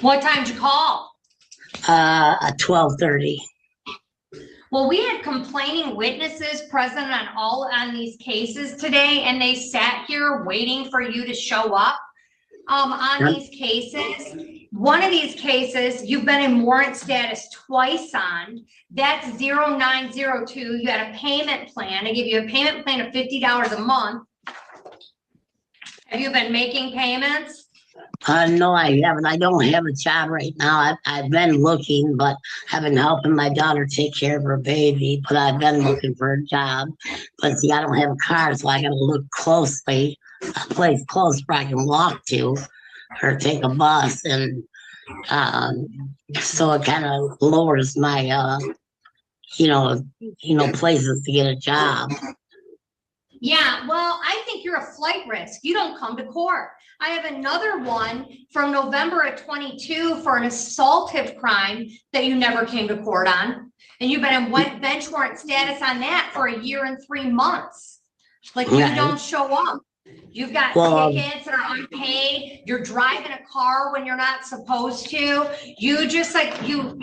What time did you call? At 12:30. Well, we had complaining witnesses present on these cases today, and they sat here waiting for you to show up on these cases. One of these cases, you've been in warrant status twice on. That's 0902. You had a payment plan. I give you a payment plan of $50 a month. Have you been making payments? No, I haven't. I don't have a job right now. I've been looking, but I've been helping my daughter take care of her baby, but I've been looking for a job. But see, I don't have a car, so I gotta look closely, a place close where I can walk to or take a bus. And so it kind of lowers my, places to get a job. Yeah, well, I think you're a flight risk. You don't come to court. I have another one from November of 22 for an assaultive crime that you never came to court on. And you've been in bench warrant status on that for 1 year and 3 months. Like you don't show up. You've got tickets that are unpaid. You're driving a car when you're not supposed to. You just you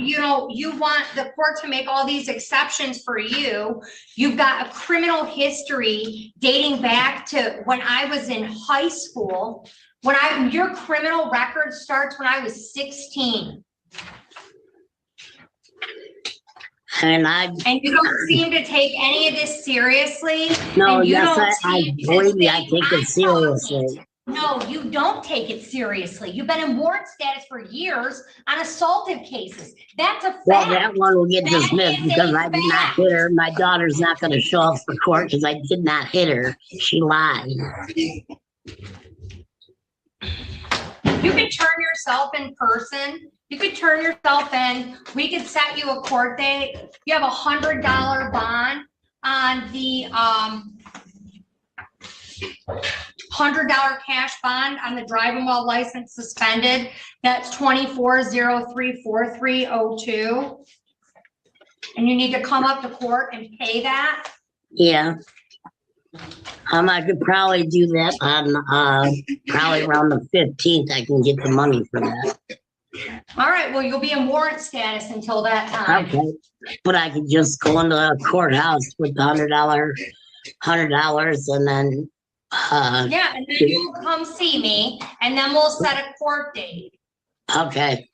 want the court to make all these exceptions for you. You've got a criminal history dating back to when I was in high school. Your criminal record starts when I was 16. And you don't seem to take any of this seriously. No, yes, I believe me, I take it seriously. No, you don't take it seriously. You've been in warrant status for years on assaultive cases. That's a Well, fact. that one will get That dismissed is because a I did not fact. hit her. My daughter's not gonna show up for court because I did not hit her. She lied. You could turn yourself in person. You could turn yourself in. We could set you a court date. You have $100 bond on the, $100 cash bond on the driving while license suspended. That's 24034302. And you need to come up to court and pay that. Yeah. I could probably do that on, probably around the 15th. I can get the money for that. All right, well, you'll be in warrant status until that time. Okay, but I could just go into a courthouse with the $100 and then, Yeah, and then you'll come see me, and then we'll set a court date. okay.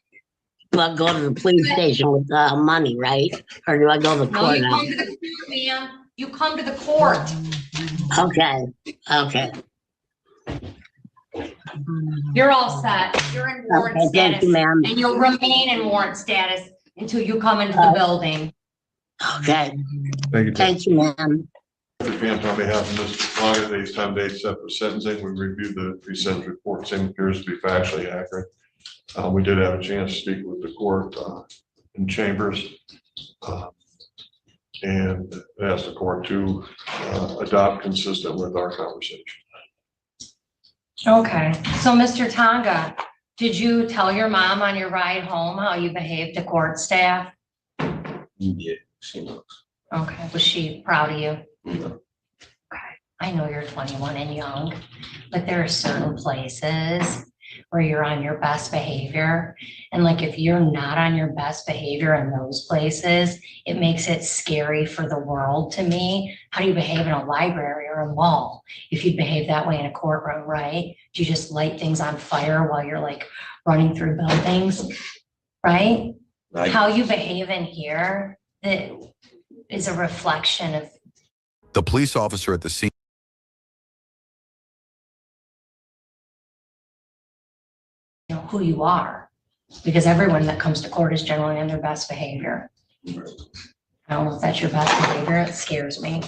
But go to the police station with money, right? Or do I go to the No, you come courthouse? to the court, ma'am. You come to the court. Okay, okay. You're all set. You're in warrant Okay, thank status. you, ma'am. And you'll remain in warrant status until you come into the building. Okay, Thank you. thank you, ma'am. Mr. Vance, on behalf of Mr. Plonka, today's time date set for sentencing. We reviewed the pre-sentence report. Same appears to be factually accurate. We did have a chance to speak with the court in chambers and asked the court to adopt consistent with our conversation. Okay, so Mr. Tonga, did you tell your mom on your ride home how you behaved to court staff? Yeah, she knows. Okay, was she proud of you? Yeah. Okay, I know you're 21 and young, but there are certain places where you're on your best behavior. And like, if you're not on your best behavior in those places, it makes it scary for the world to me. How do you behave in a library or a mall? If you behave that way in a courtroom, right? Do you just light things on fire while you're like running through buildings, right? How you behave in here, that is a reflection of The police officer at the scene. who you are, because everyone that comes to court is generally on their best behavior. I don't know if that's your best behavior. It scares me.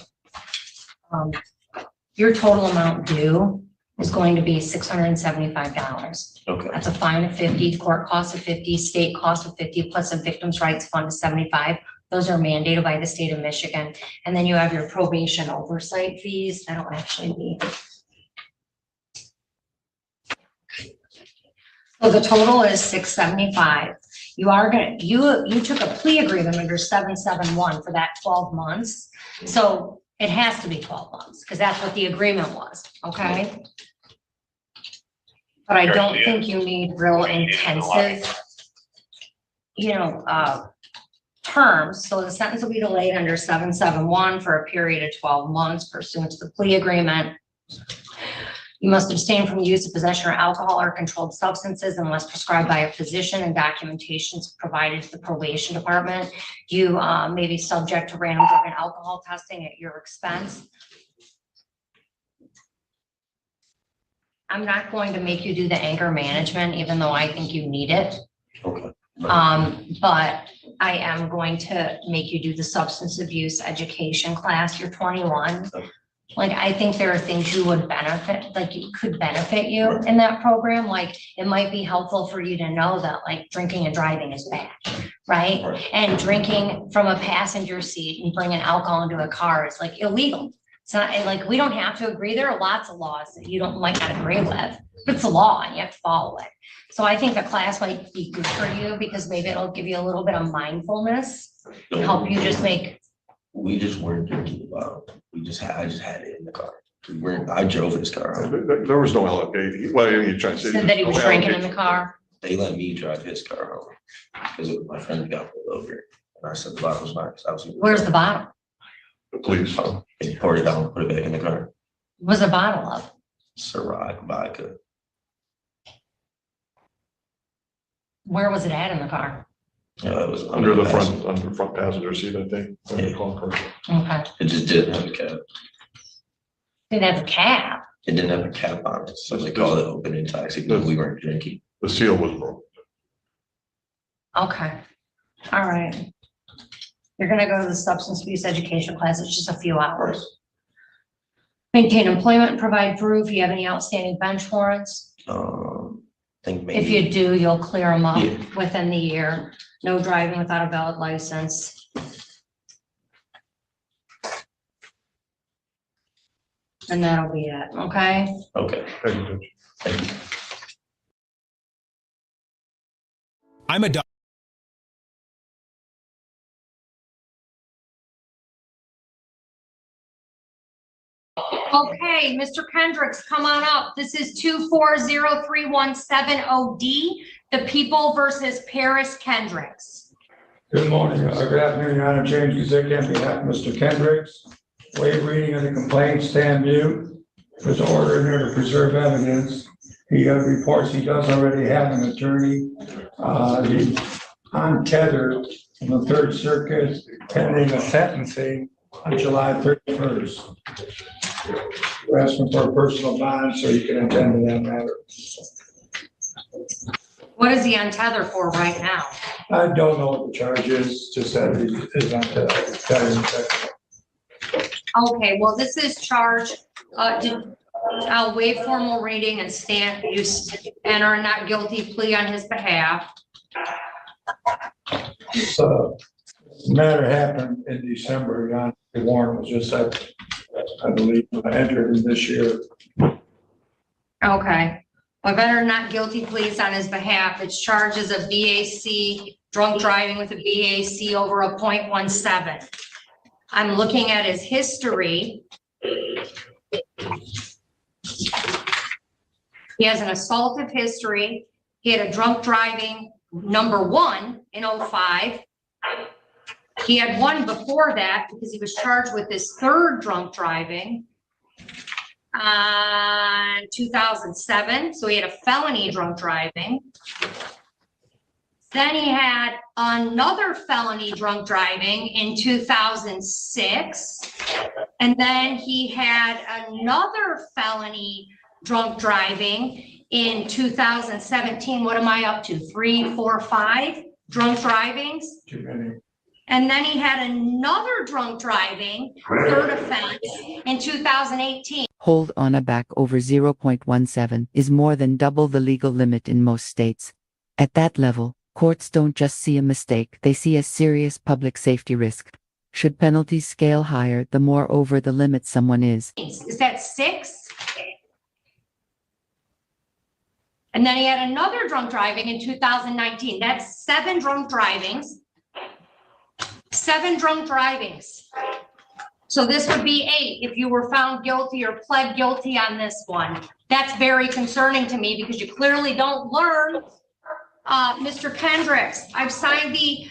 Your total amount due is going to be $675. Okay. That's a fine of 50, court cost of 50, state cost of 50, plus a victim's rights fund of 75. Those are mandated by the state of Michigan. And then you have your probation oversight fees. That'll actually be. So the total is $675. You are gonna, you took a plea agreement under 771 for that 12 months. So it has to be 12 months because that's what the agreement was, okay? But I don't think you need real intensive, terms. So the sentence will be delayed under 771 for a period of 12 months pursuant to the plea agreement. You must abstain from use of possession or alcohol or controlled substances unless prescribed by a physician, and documentation is provided to the probation department. You may be subject to random drug and alcohol testing at your expense. I'm not going to make you do the anger management, even though I think you need it. Okay. But I am going to make you do the substance abuse education class. You're 21. Like, I think there are things you would benefit, like you could benefit you in that program. Like, it might be helpful for you to know that like drinking and driving is bad, right? And drinking from a passenger seat and bringing alcohol into a car is like illegal. It's not like, we don't have to agree. There are lots of laws that you might not agree with, but it's a law and you have to follow it. So I think the class might be good for you because maybe it'll give you a little bit of mindfulness, help you just make. We just weren't drinking the bottle. I just had it in the car. I drove this car home. There was no allocation. Well, you're trying to say. Said that he was drinking in the car. They let me drive his car home because my friend got pulled over. And I said the bottle was mine. Where's the bottle? The police. He poured it out, put it back in the car. What was the bottle of? Ciroc vodka. Where was it at in the car? It was Under the front passenger seat, I think. Okay. It just didn't have a cap. Didn't have a cap. It didn't have a cap on it, so they called it open intox, even though we weren't drinking. The seal was broken. Okay, all right. You're gonna go to the substance abuse education class, it's just a few hours. Maintain employment and provide proof, you have any outstanding bench warrants? Think maybe. If you do, you'll clear them up Yeah. within the year. No driving without a valid license. And that'll be it, okay? Okay. Thank you. I'm a Okay, Mr. Kendricks, come on up. This is 2403170D, the People versus Paris Kendricks. Good morning, good afternoon, Your Honor. James Guzicki on behalf of Mr. Kendricks. Waive reading of the complaint, stand mute. There's an order in there to preserve evidence. He reports he does already have an attorney. He's untethered from the Third Circuit pending a sentencing on July 31st. We're asking for a personal bond so he can attend to that matter. What is he on tether for right now? I don't know what the charge is, just that he is untethered. Okay, well, this is charge, I'll waive formal reading and enter a not guilty plea on his behalf. So, the matter happened in December, Your Honor. The warrant was just, I believe, entered in this year. Okay, I've entered not guilty pleas on his behalf. It's charges of BAC, drunk driving with a BAC over a .17. I'm looking at his history. He has an assaultive history. He had a drunk driving #1 in 05. He had one before that because he was charged with his third drunk driving. 2007, so he had a felony drunk driving. Then he had another felony drunk driving in 2006. And then he had another felony drunk driving in 2017. What am I up to? 3, 4, 5 drunk drivings? Too many. And then he had another drunk driving, third offense, in 2018. Hold on a back over 0.17 is more than double the legal limit in most states. At that level, courts don't just see a mistake, they see a serious public safety risk. Should penalties scale higher, the more over the limit someone is. Is that 6? And then he had another drunk driving in 2019. That's 7 drunk drivings. 7 drunk drivings. So this would be 8 if you were found guilty or pled guilty on this one. That's very concerning to me because you clearly don't learn. Mr. Kendricks, I've signed the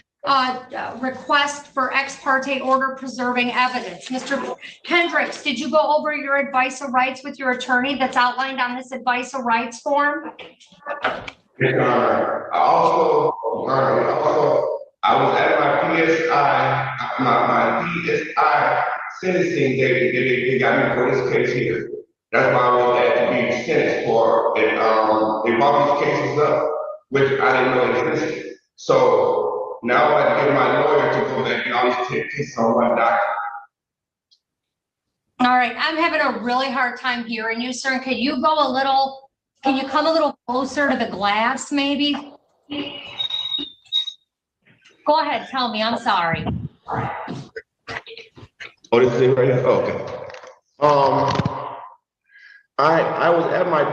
request for ex parte order preserving evidence. Mr. Kendricks, did you go over your advice of rights with your attorney that's outlined on this advice of rights form? Yes, Your Honor. I was at my PSI sentencing date. They got me for this case here. That's why I was at to be sentenced for. And they brought these cases up, which I didn't know existed. So now I get my lawyer to go back and all these cases on one docket. All right, I'm having a really hard time hearing you, sir. Can you come a little closer to the glass, maybe? Go ahead, tell me, I'm sorry. Oh, this is it right here? Oh, okay. I was at my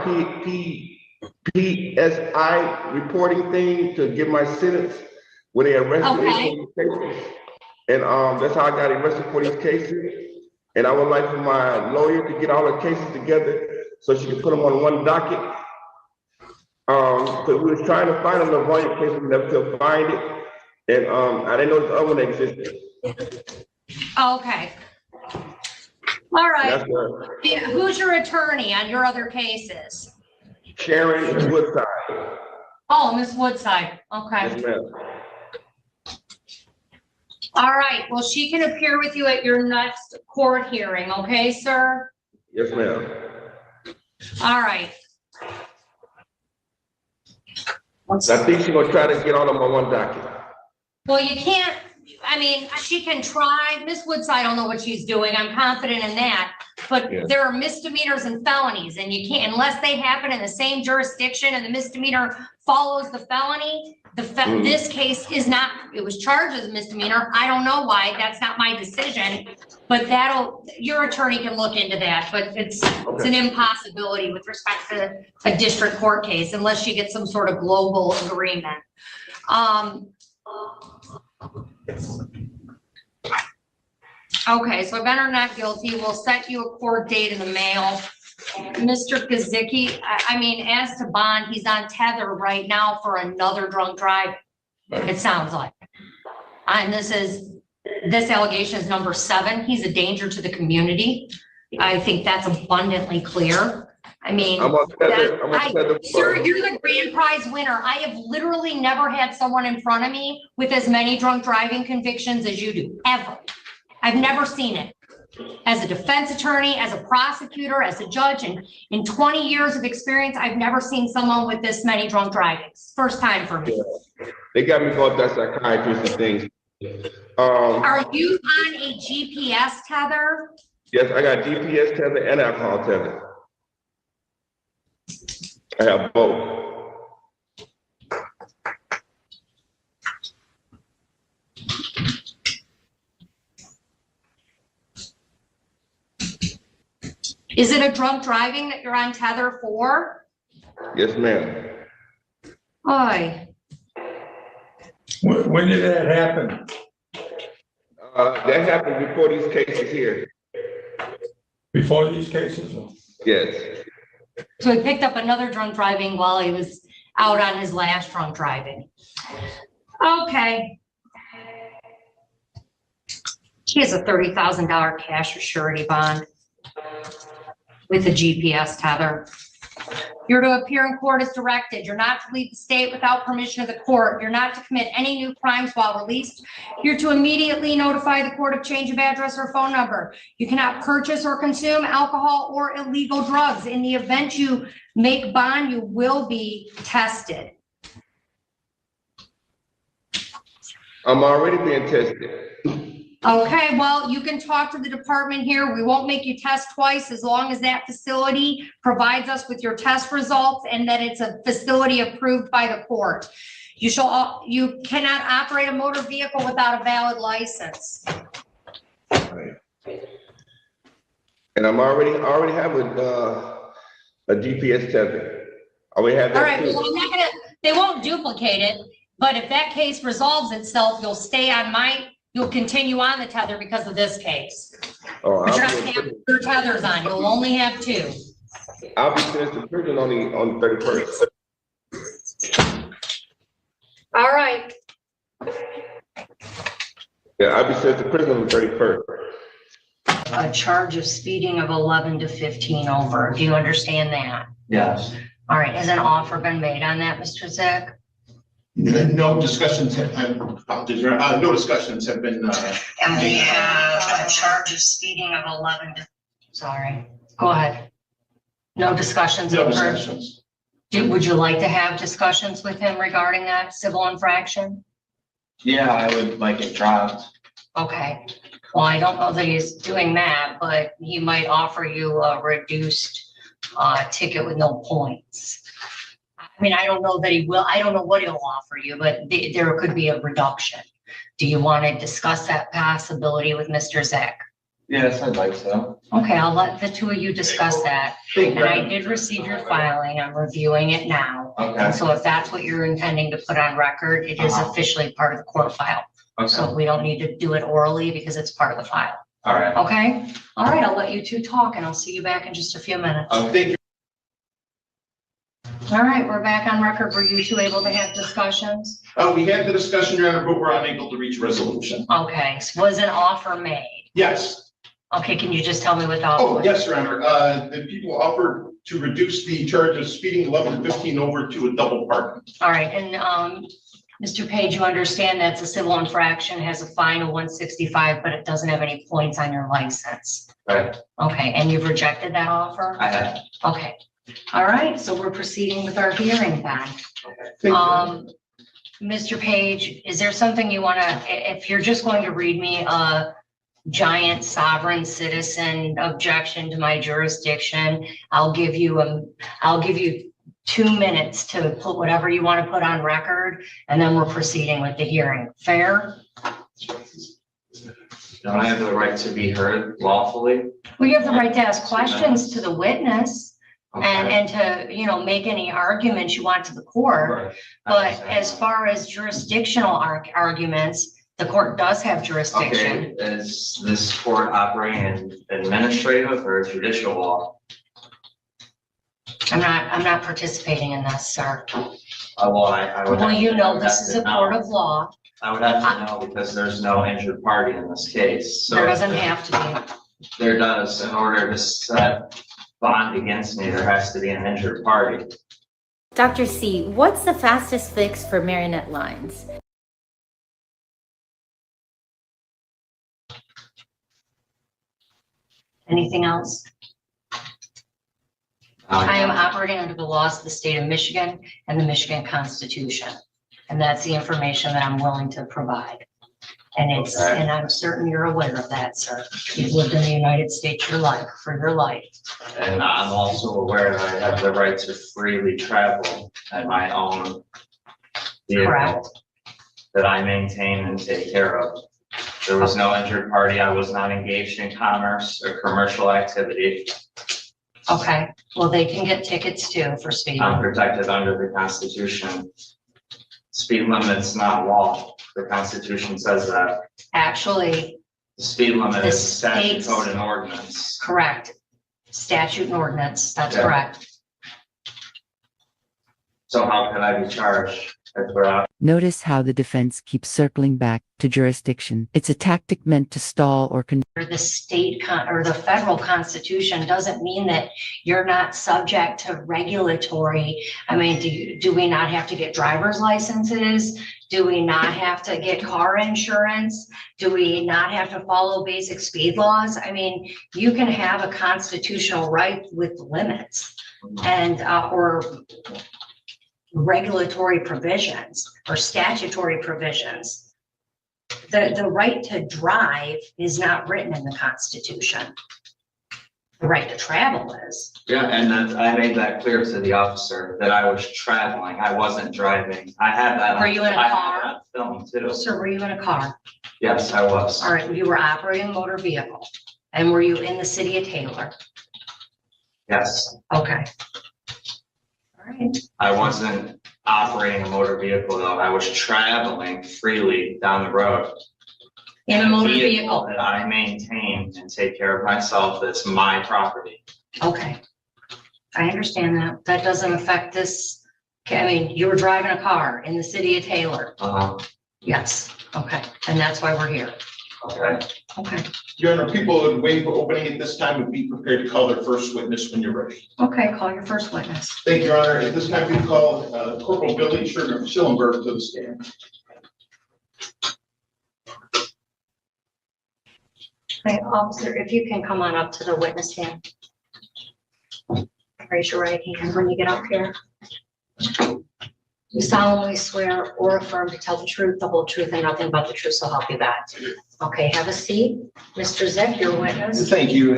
PSI reporting thing to get my sentence when they arrested me for these cases. And that's how I got arrested for these cases. And I would like for my lawyer to get all the cases together so she can put them on one docket. Because we was trying to find a LaVoya case, we never could find it. And I didn't know the other one existed. Okay. All right. That's right. Who's your attorney on your other cases? Sharon Woodside. Oh, Miss Woodside. Okay. Yes, ma'am. All right. Well, she can appear with you at your next court hearing. Okay, sir? Yes, ma'am. All right. I think she's gonna try to get all of them on one docket. Well, you can't, I mean, she can try. Miss Woods, I don't know what she's doing. I'm confident in that. But Yeah. there are misdemeanors and felonies, and you can't, unless they happen in the same jurisdiction and the misdemeanor follows the felony, this case is not, it was charged as a misdemeanor. I don't know why. That's not my decision. But your attorney can look into that, but it's an impossibility with respect to a district court case unless you get some sort of global agreement. Okay, so I've entered not guilty. We'll set you a court date in the mail. Mr. Kazicki, I mean, as to bond, he's on tether right now for another drunk drive. It sounds like. And this allegation is number 7. He's a danger to the community. I think that's abundantly clear. I mean, sir, you're the grand prize winner. I have literally never had someone in front of me with as many drunk driving convictions as you do, ever. I've never seen it. As a defense attorney, as a prosecutor, as a judge, and in 20 years of experience, I've never seen someone with this many drunk drivings. First time for me. They got me going to psychiatrist and things. Are you on a GPS tether? Yes, I got GPS tether and alcohol tether. I have both. Is it a drunk driving that you're on tether for? Yes, ma'am. Oy. When did that happen? That happened before these cases here. Before these cases? Yes. So he picked up another drunk driving while he was out on his last drunk driving. Okay. He has a $30,000 cash or surety bond with a GPS tether. You're to appear in court as directed. You're not to leave the state without permission of the court. You're not to commit any new crimes while released. You're to immediately notify the court of change of address or phone number. You cannot purchase or consume alcohol or illegal drugs. In the event you make bond, you will be tested. I'm already being tested. Okay, well, you can talk to the department here. We won't make you test twice as long as that facility provides us with your test results and that it's a facility approved by the court. You cannot operate a motor vehicle without a valid license. And I'm already have a GPS tether. I already have that. All right, too. well, I'm not gonna, they won't duplicate it, but if that case resolves itself, you'll stay on you'll continue on the tether because of this case. Oh, But you're not gonna have 2 tethers on, you'll only have 2. I'll be sentenced to prison on the 31st. All right. Yeah, I'll be sentenced to prison on the 31st. A charge of speeding of 11 to 15 over. Do you understand that? Yes. All right, has an offer been made on that, Mr. Zick? No discussions have been. And we have a charge of speeding of 11 to, sorry, go ahead. No discussions No occurred? discussions. Would you like to have discussions with him regarding that civil infraction? Yeah, I would like it dropped. Okay, well, I don't know that he's doing that, but he might offer you a reduced ticket with no points. I mean, I don't know that he will, I don't know what he'll offer you, but there could be a reduction. Do you want to discuss that possibility with Mr. Zach? Yes, I'd like so. Okay, I'll let the 2 of you discuss that. And I did receive your filing. I'm reviewing it now. Okay. And so if that's what you're intending to put on record, it is officially part of the court file. Okay. So we don't need to do it orally because it's part of the file. All right. Okay? All right, I'll let you 2 talk and I'll see you back in just a few minutes. Thank you. All right, we're back on record. Were you 2 able to have discussions? We had the discussion, Your Honor, but we're unable to reach resolution. Okay, so was an offer made? Yes. Okay, can you just tell me what the offer Oh, was? yes, Your Honor. The people offered to reduce the charge of speeding 11 to 15 over to a double parking. All right, and Mr. Page, you understand that's a civil infraction, has a fine of 165, but it doesn't have any points on your license. Right, Okay, and you've rejected that offer? I have. Okay, all right, so we're proceeding with our hearing then. Mr. Page, is there something you want to, if you're just going to read me a giant sovereign citizen objection to my jurisdiction, I'll give you 2 minutes to put whatever you want to put on record, and then we're proceeding with the hearing. Fair? Don't I have the right to be heard lawfully? Well, you have the right to ask questions to the witness Okay. and to, you know, make any arguments you want to the court. Right. But as far as jurisdictional arguments, the court does have jurisdiction. Okay, is this court operating in administrative or judicial law? I'm not participating in this, sir. Well, I would. Well, have you to- I know, would this have is to a court know. of law. I would have to know because there's no injured party in this case. So There doesn't have to be. there does, in order to set bond against me, there has to be an injured party. Dr. C, what's the fastest fix for marionette lines? Anything else? I am operating under the laws of the state of Michigan and the Michigan Constitution. And that's the information that I'm willing to provide. And it's, Okay. and I'm certain you're aware of that, sir. You've lived in the United States for your life. And I'm also aware that I have the right to freely travel at my own vehicle Correct. that I maintain and take care of. There was no injured party. I was not engaged in commerce or commercial activity. Okay, well, they can get tickets too for speeding. I'm protected under the Constitution. Speed limit's not law. The Constitution says that. Actually, The speed limit The is statute, state's- code, and ordinance. correct. Statute and ordinance, that's Yeah. correct. So how can I be charged if we're out? Notice how the defense keeps circling back to jurisdiction. It's a tactic meant to stall or Or the state or the federal constitution doesn't mean that you're not subject to regulatory. I mean, do we not have to get driver's licenses? Do we not have to get car insurance? Do we not have to follow basic speed laws? I mean, you can have a constitutional right with limits and, or regulatory provisions or statutory provisions. The right to drive is not written in the Constitution. The right to travel is. Yeah, and that I made that clear to the officer that I was traveling. I wasn't driving. I had that. Were you in a I had car? that Film too. Sir, were you in a car? Yes, I was. All right, you were operating a motor vehicle. And were you in the city of Taylor? Yes, Okay. All right, I wasn't operating a motor vehicle though. I was traveling freely down the road. in a motor vehicle. That I maintain and take care of myself. It's my property. Okay. I understand that. That doesn't affect this. Okay, I mean, you were driving a car in the city of Taylor. Yes, okay. And that's why we're here. Okay. Okay, Your Honor, people in waiting for opening at this time would be prepared to call their first witness when you're ready. okay, call your first witness. Thank you, Your Honor. At this time, we call Corporal Billy Schillenberg to the stand. Okay, officer, if you can come on up to the witness stand. Raise your right hand when you get up here. You solemnly swear or affirm to tell the truth, the whole truth, and nothing but the truth, so help you God. Okay, have a seat. Mr. Zick, your witness. Thank you.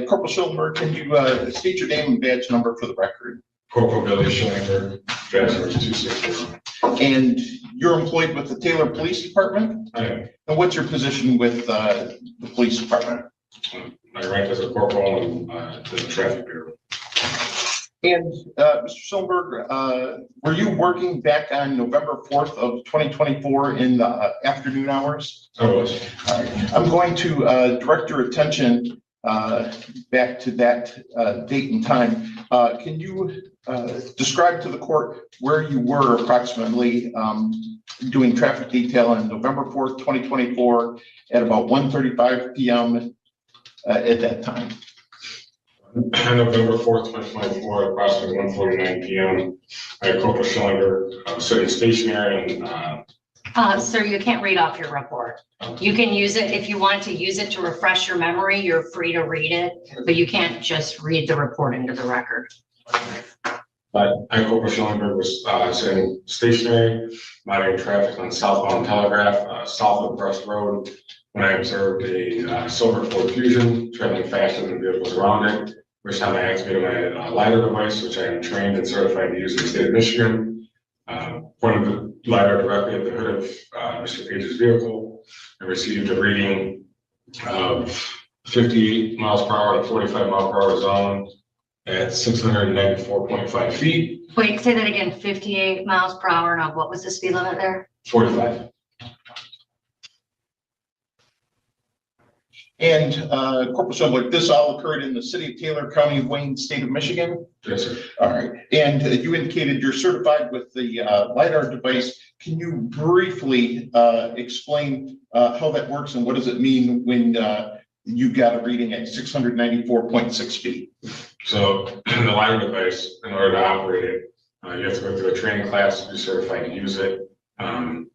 Corporal Schillenberg, can you state your name and badge number for the record? Corporal Billy Schillenberg, badge number 260. And you're employed with the Taylor Police Department? I am. And what's your position with the police department? My rank as a corporal in the traffic bureau. And Mr. Schillenberg, were you working back on November 4th of 2024 in the afternoon hours? I was. All right. I'm going to direct your attention back to that date and time. Can you describe to the court where you were approximately doing traffic detail on November 4th, 2024 at about 1:35 p.m. At that time? On November 4th, 2024, approximately 1:49 PM, I had Corporal Schillinger, sitting stationary and, Sir, you can't read off your report. You can use it, if you want to use it to refresh your memory, you're free to read it, but you can't just read the report into the record. I, Corporal Schillinger, was sitting stationary, monitoring traffic on southbound Telegraph, south of Brest Road, when I observed a silver Ford Fusion traveling faster than vehicles around it, which time I activated my LiDAR device, which I am trained and certified to use in the state of Michigan. Pointed the LiDAR directly at the hood of Mr. Page's vehicle and received a reading of 58 miles per hour in a 45 mile per hour zone at 694.5 feet. Wait, say that again, 58 miles per hour. Now, what was the speed limit there? 45. And Corporal Schillinger, this all occurred in the city of Taylor, County of Wayne, state of Michigan? Yes, sir. All right. And you indicated you're certified with the LiDAR device. Can you briefly explain how that works and what does it mean when you got a reading at 694.6 feet? So the LiDAR device, in order to operate it, you have to go through a training class to be certified to use it. When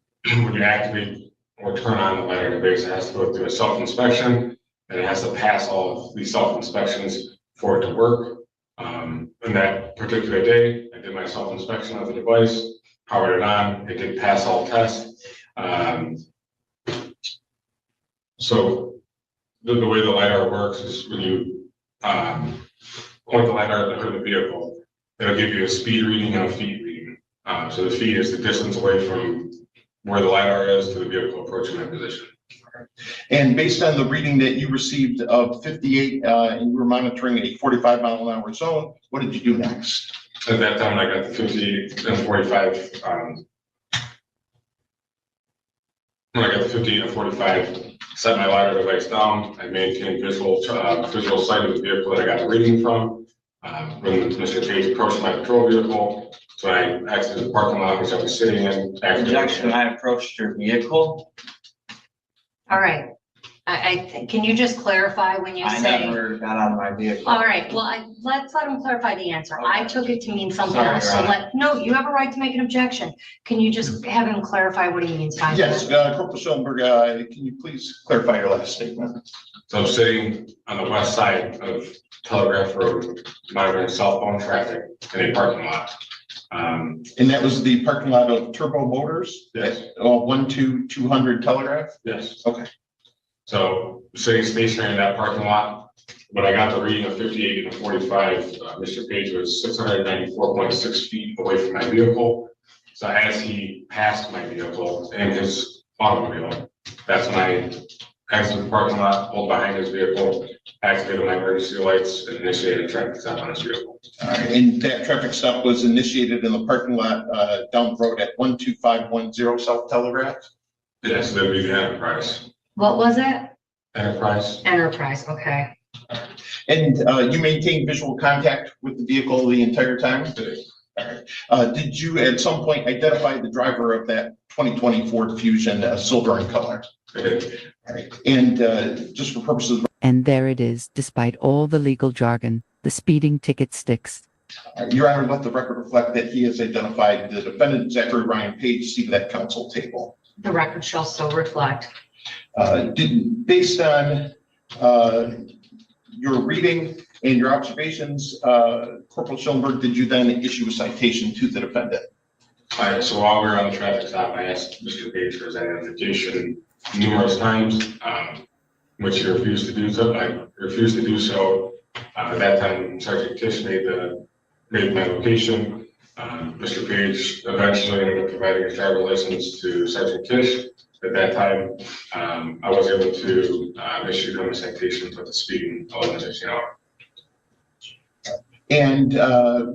you activate or turn on the LiDAR device, it has to go through a self-inspection, and it has to pass all of these self-inspections for it to work. And that particular day, I did my self-inspection of the device, powered it on, it did pass all tests. So the way the LiDAR works is when you point the LiDAR at the hood of the vehicle, it'll give you a speed reading and a feet reading. So the feet is the distance away from where the LiDAR is to the vehicle approaching that position. And based on the reading that you received of 58 and you were monitoring a 45 mile an hour zone, what did you do next? At that time, I got the 58 and 45. When I got the 58 and 45, set my LiDAR device down. I maintained visual sight of the vehicle that I got a reading from. When Mr. Page approached my patrol vehicle, so I exited the parking lot which I was sitting in. Objection, I approached your vehicle. All right. Can you just clarify when you I say? never got out of my vehicle. All right, well, let's let him clarify the answer. Okay. I took it to mean something Sorry, else. Your So Honor. no, you have a right to make an objection. Can you just have him clarify what he means by that? Yes, Corporal Schillinger, can you please clarify your last statement? So I'm sitting on the west side of Telegraph Road, monitoring southbound traffic in a parking lot. And that was the parking lot of Turbo Motors? Yes. 12200 Telegraph? Yes. Okay. So sitting stationary in that parking lot, when I got the reading of 58 and 45, Mr. Page was 694.6 feet away from my vehicle. So as he passed my vehicle in his automobile, that's when I exited the parking lot, pulled behind his vehicle, activated my emergency lights, and initiated a traffic stop on his vehicle. All right. And that traffic stop was initiated in the parking lot down the road at 12510 South Telegraph? Yes, that'd be the Enterprise. What was it? Enterprise. Enterprise, okay. And you maintained visual contact with the vehicle the entire time? All right. Did you at some point identify the driver of that 2020 Ford Fusion, silver in color? I did. All right. And just for purposes of And there it is, despite all the legal jargon, the speeding ticket sticks. Your Honor, let the record reflect that he has identified the defendant, Zachary Ryan Page, seated at council table. The record shall so reflect. Based on your reading and your observations, Corporal Schillinger, did you then issue a citation to the defendant? All right, so while we were on the traffic stop, I asked Mr. Page for his identification numerous times, which he refused to do so. I refused to do so. At that time, Sergeant Kish made my location. Mr. Page eventually ended up providing his driver's license to Sergeant Kish. At that time, I was able to issue him a citation for the speeding 11:15 hour. And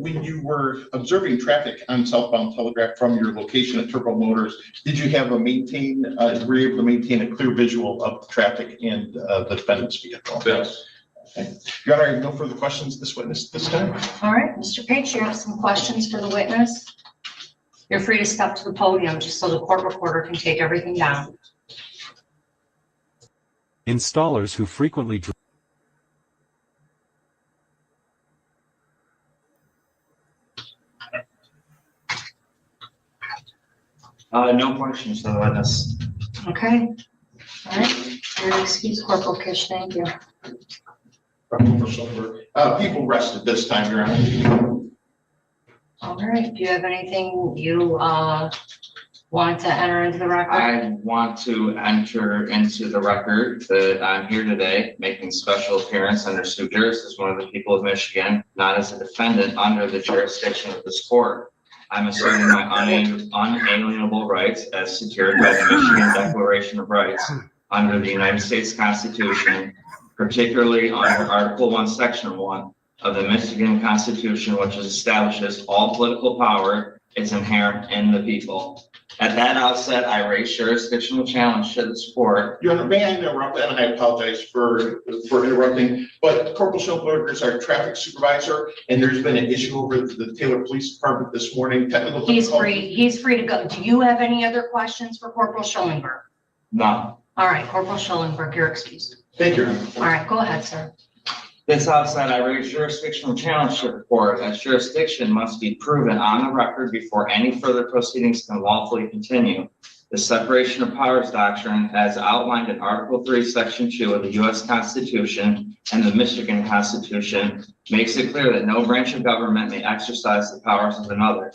when you were observing traffic on southbound Telegraph from your location at Turbo Motors, did you have were you able to maintain a clear visual of the traffic and the defendant's vehicle? Yes. Okay. Your Honor, I have no further questions this witness this time. All right, Mr. Page, you have some questions for the witness? You're free to step to the podium just so the court reporter can take everything down. Installers who frequently No questions for the witness. Okay. All right. Your excuse, Corporal Kish, thank you. People rested this time, Your Honor. All right. Do you have anything you want to enter into the record? I want to enter into the record that I'm here today making special appearance under sue juris as one of the people of Michigan, not as a defendant under the jurisdiction of this court. I'm asserting my unalienable rights as secured by the Michigan Declaration of Rights under the United States Constitution, particularly under Article 1, Section 1 of the Michigan Constitution, which establishes all political power is inherent in the people. At that outset, I raise jurisdictional challenge to this court. Your Honor, may I interrupt? And I apologize for interrupting, but Corporal Schulberger is our traffic supervisor, and there's been an issue over the Taylor Police Department this morning. Technical He's free to go. Do you have any other questions for Corporal Schellenberg? No. All right, Corporal Schellenberg, you're excused. Thank you, Your Honor. All right, go ahead, sir. This outset, I raise jurisdictional challenge to the court as jurisdiction must be proven on the record before any further proceedings can lawfully continue. The separation of powers doctrine, as outlined in Article 3, Section 2 of the U.S. Constitution and the Michigan Constitution, makes it clear that no branch of government may exercise the powers of another.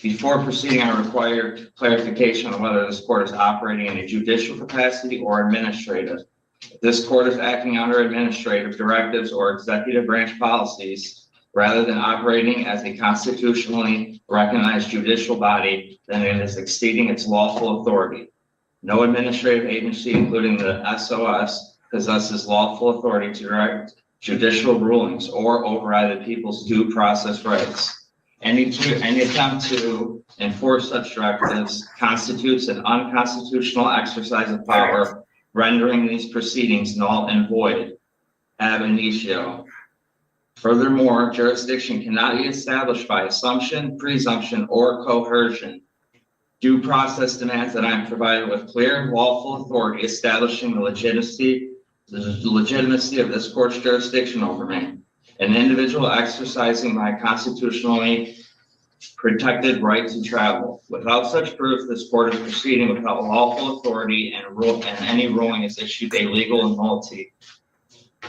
Before proceeding, I require clarification on whether this court is operating in a judicial capacity or administrative. If this court is acting under administrative directives or executive branch policies, rather than operating as a constitutionally recognized judicial body, then it is exceeding its lawful authority. No administrative agency, including the SOS, possesses lawful authority to direct judicial rulings or override the people's due process rights. Any attempt to enforce such directives constitutes an unconstitutional exercise of power, rendering these proceedings null and void, ab initio. Furthermore, jurisdiction cannot be established by assumption, presumption, or coercion. Due process demands that I am provided with clear lawful authority establishing the legitimacy of this court's jurisdiction over me, an individual exercising my constitutionally protected right to travel. Without such proof, this court is proceeding without lawful authority and any ruling is issued a legal nullity.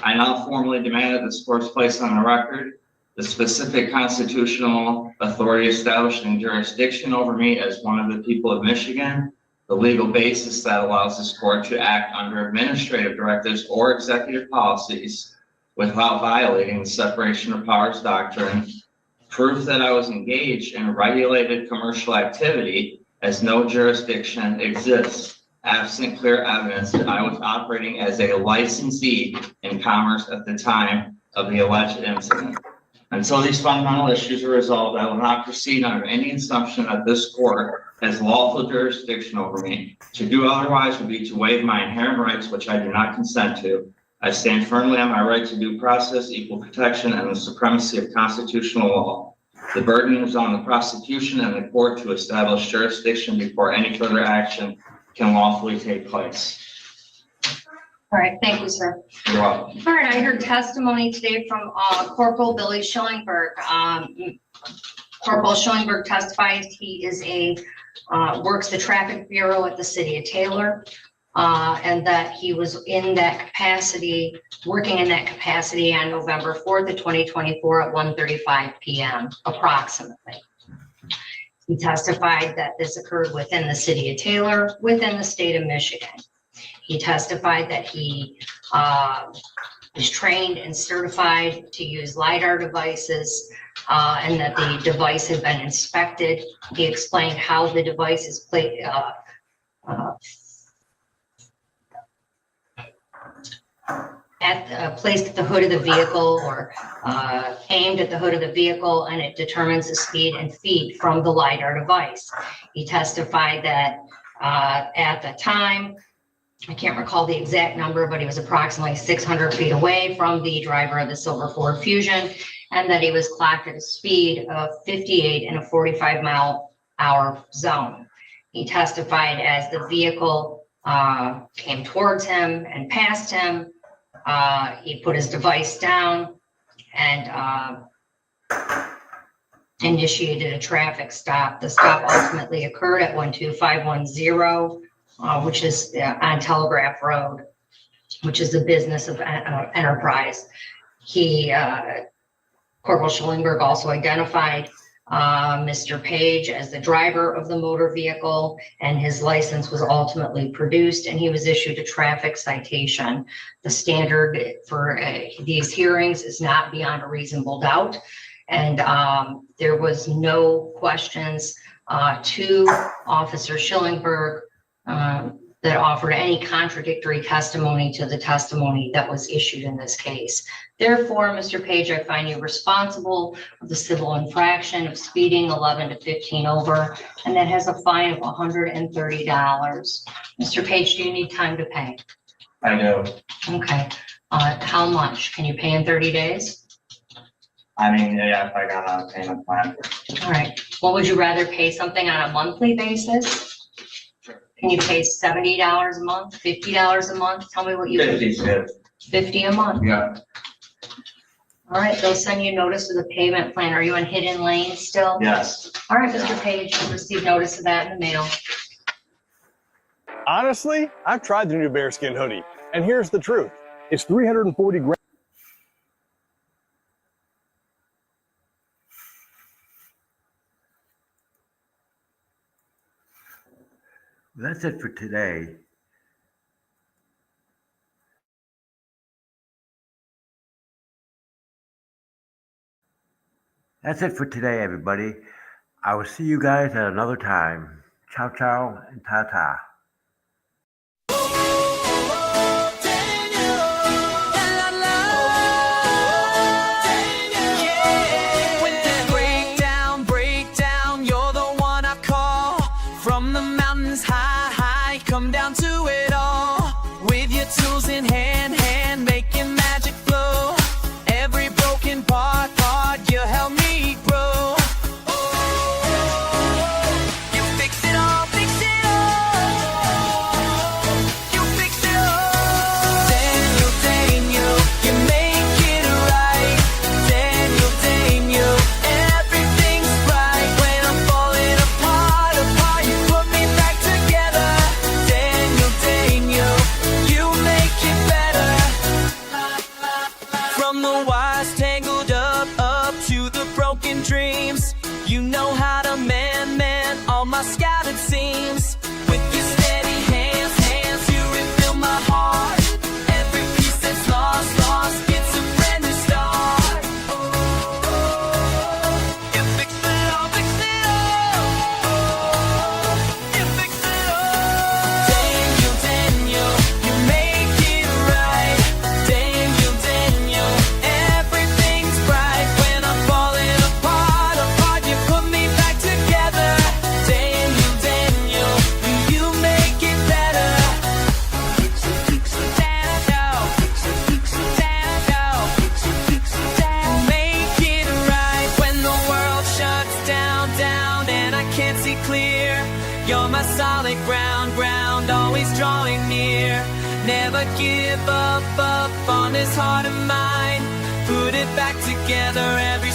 I now formally demand that this court place on the record the specific constitutional authority establishing jurisdiction over me as one of the people of Michigan, the legal basis that allows this court to act under administrative directives or executive policies without violating the separation of powers doctrine, proof that I was engaged in regulated commercial activity as no jurisdiction exists, absent clear evidence that I was operating as a licensee in commerce at the time of the alleged incident. Until these fundamental issues are resolved, I will not proceed under any assumption that this court has lawful jurisdiction over me. To do otherwise would be to waive my inherent rights, which I do not consent to. I stand firmly on my right to due process, equal protection, and the supremacy of constitutional law. The burden is on the prosecution and the court to establish jurisdiction before any further action can lawfully take place. All right, thank you, sir. You're welcome. All right, I heard testimony today from Corporal Billy Schellenberg. Corporal Schellenberg testified he is works the traffic bureau at the city of Taylor, and that he was in that capacity, working in that capacity on November 4th of 2024 at 1:35 p.m. approximately. He testified that this occurred within the city of Taylor, within the state of Michigan. He testified that he is trained and certified to use LiDAR devices, and that the device had been inspected. He explained how the device is placed at the hood of the vehicle or aimed at the hood of the vehicle, and it determines the speed and feet from the LiDAR device. He testified that at the time, I can't recall the exact number, but he was approximately 600 feet away from the driver of the silver Ford Fusion, and that he was clocked at a speed of 58 in a 45-mile-hour zone. He testified as the vehicle came towards him and passed him, he put his device down and initiated a traffic stop. The stop ultimately occurred at 12510, which is on Telegraph Road, which is a business of enterprise. Corporal Schillingberg also identified Mr. Page as the driver of the motor vehicle, and his license was ultimately produced, and he was issued a traffic citation. The standard for these hearings is not beyond a reasonable doubt, and there was no questions to Officer Schillingberg that offered any contradictory testimony to the testimony that was issued in this case. Therefore, Mr. Page, I find you responsible of the civil infraction of speeding 11 to 15 over, and that has a fine of $130. Mr. Page, do you need time to pay? I know. Okay. How much? Can you pay in 30 days? I mean, yeah, if I got on a payment plan. All right. Well, would you rather pay something on a monthly basis? Can you pay $70 a month, $50 a month? Tell me what you. 50 a month. Yeah. All right, they'll send you notice of the payment plan. Are you on Hidden Lane still? Yes. All right, Mr. Page, you'll receive notice of that in the mail. Honestly, I've tried the new bearskin hoodie, and here's the truth. It's 340 grams. That's it for today. That's it for today, everybody. I will see you guys at another time. Ciao, ciao, and ta-ta. Come down to it all with your tools in hand, making magic flow. Every broken part, you help me grow. You fix it all, fix it all. You fix it all. Daniel, you make it right. Daniel, everything's right when I'm falling apart. You put me back together. You make it better. From the wires tangled up to the broken dreams, you know how to mend all my scattered seams. With your steady hands, you refill my heart. Every piece that's lost gets a brand new start. You fix it all, fix it all. You fix it all. Daniel, you make it right. Daniel, everything's bright when I'm falling apart. You put me back together. Daniel, you make it better. Make it right when the world shuts down, and I can't see clear. You're my solid ground, always drawing near. Never give up on this heart of mine. Put it back together every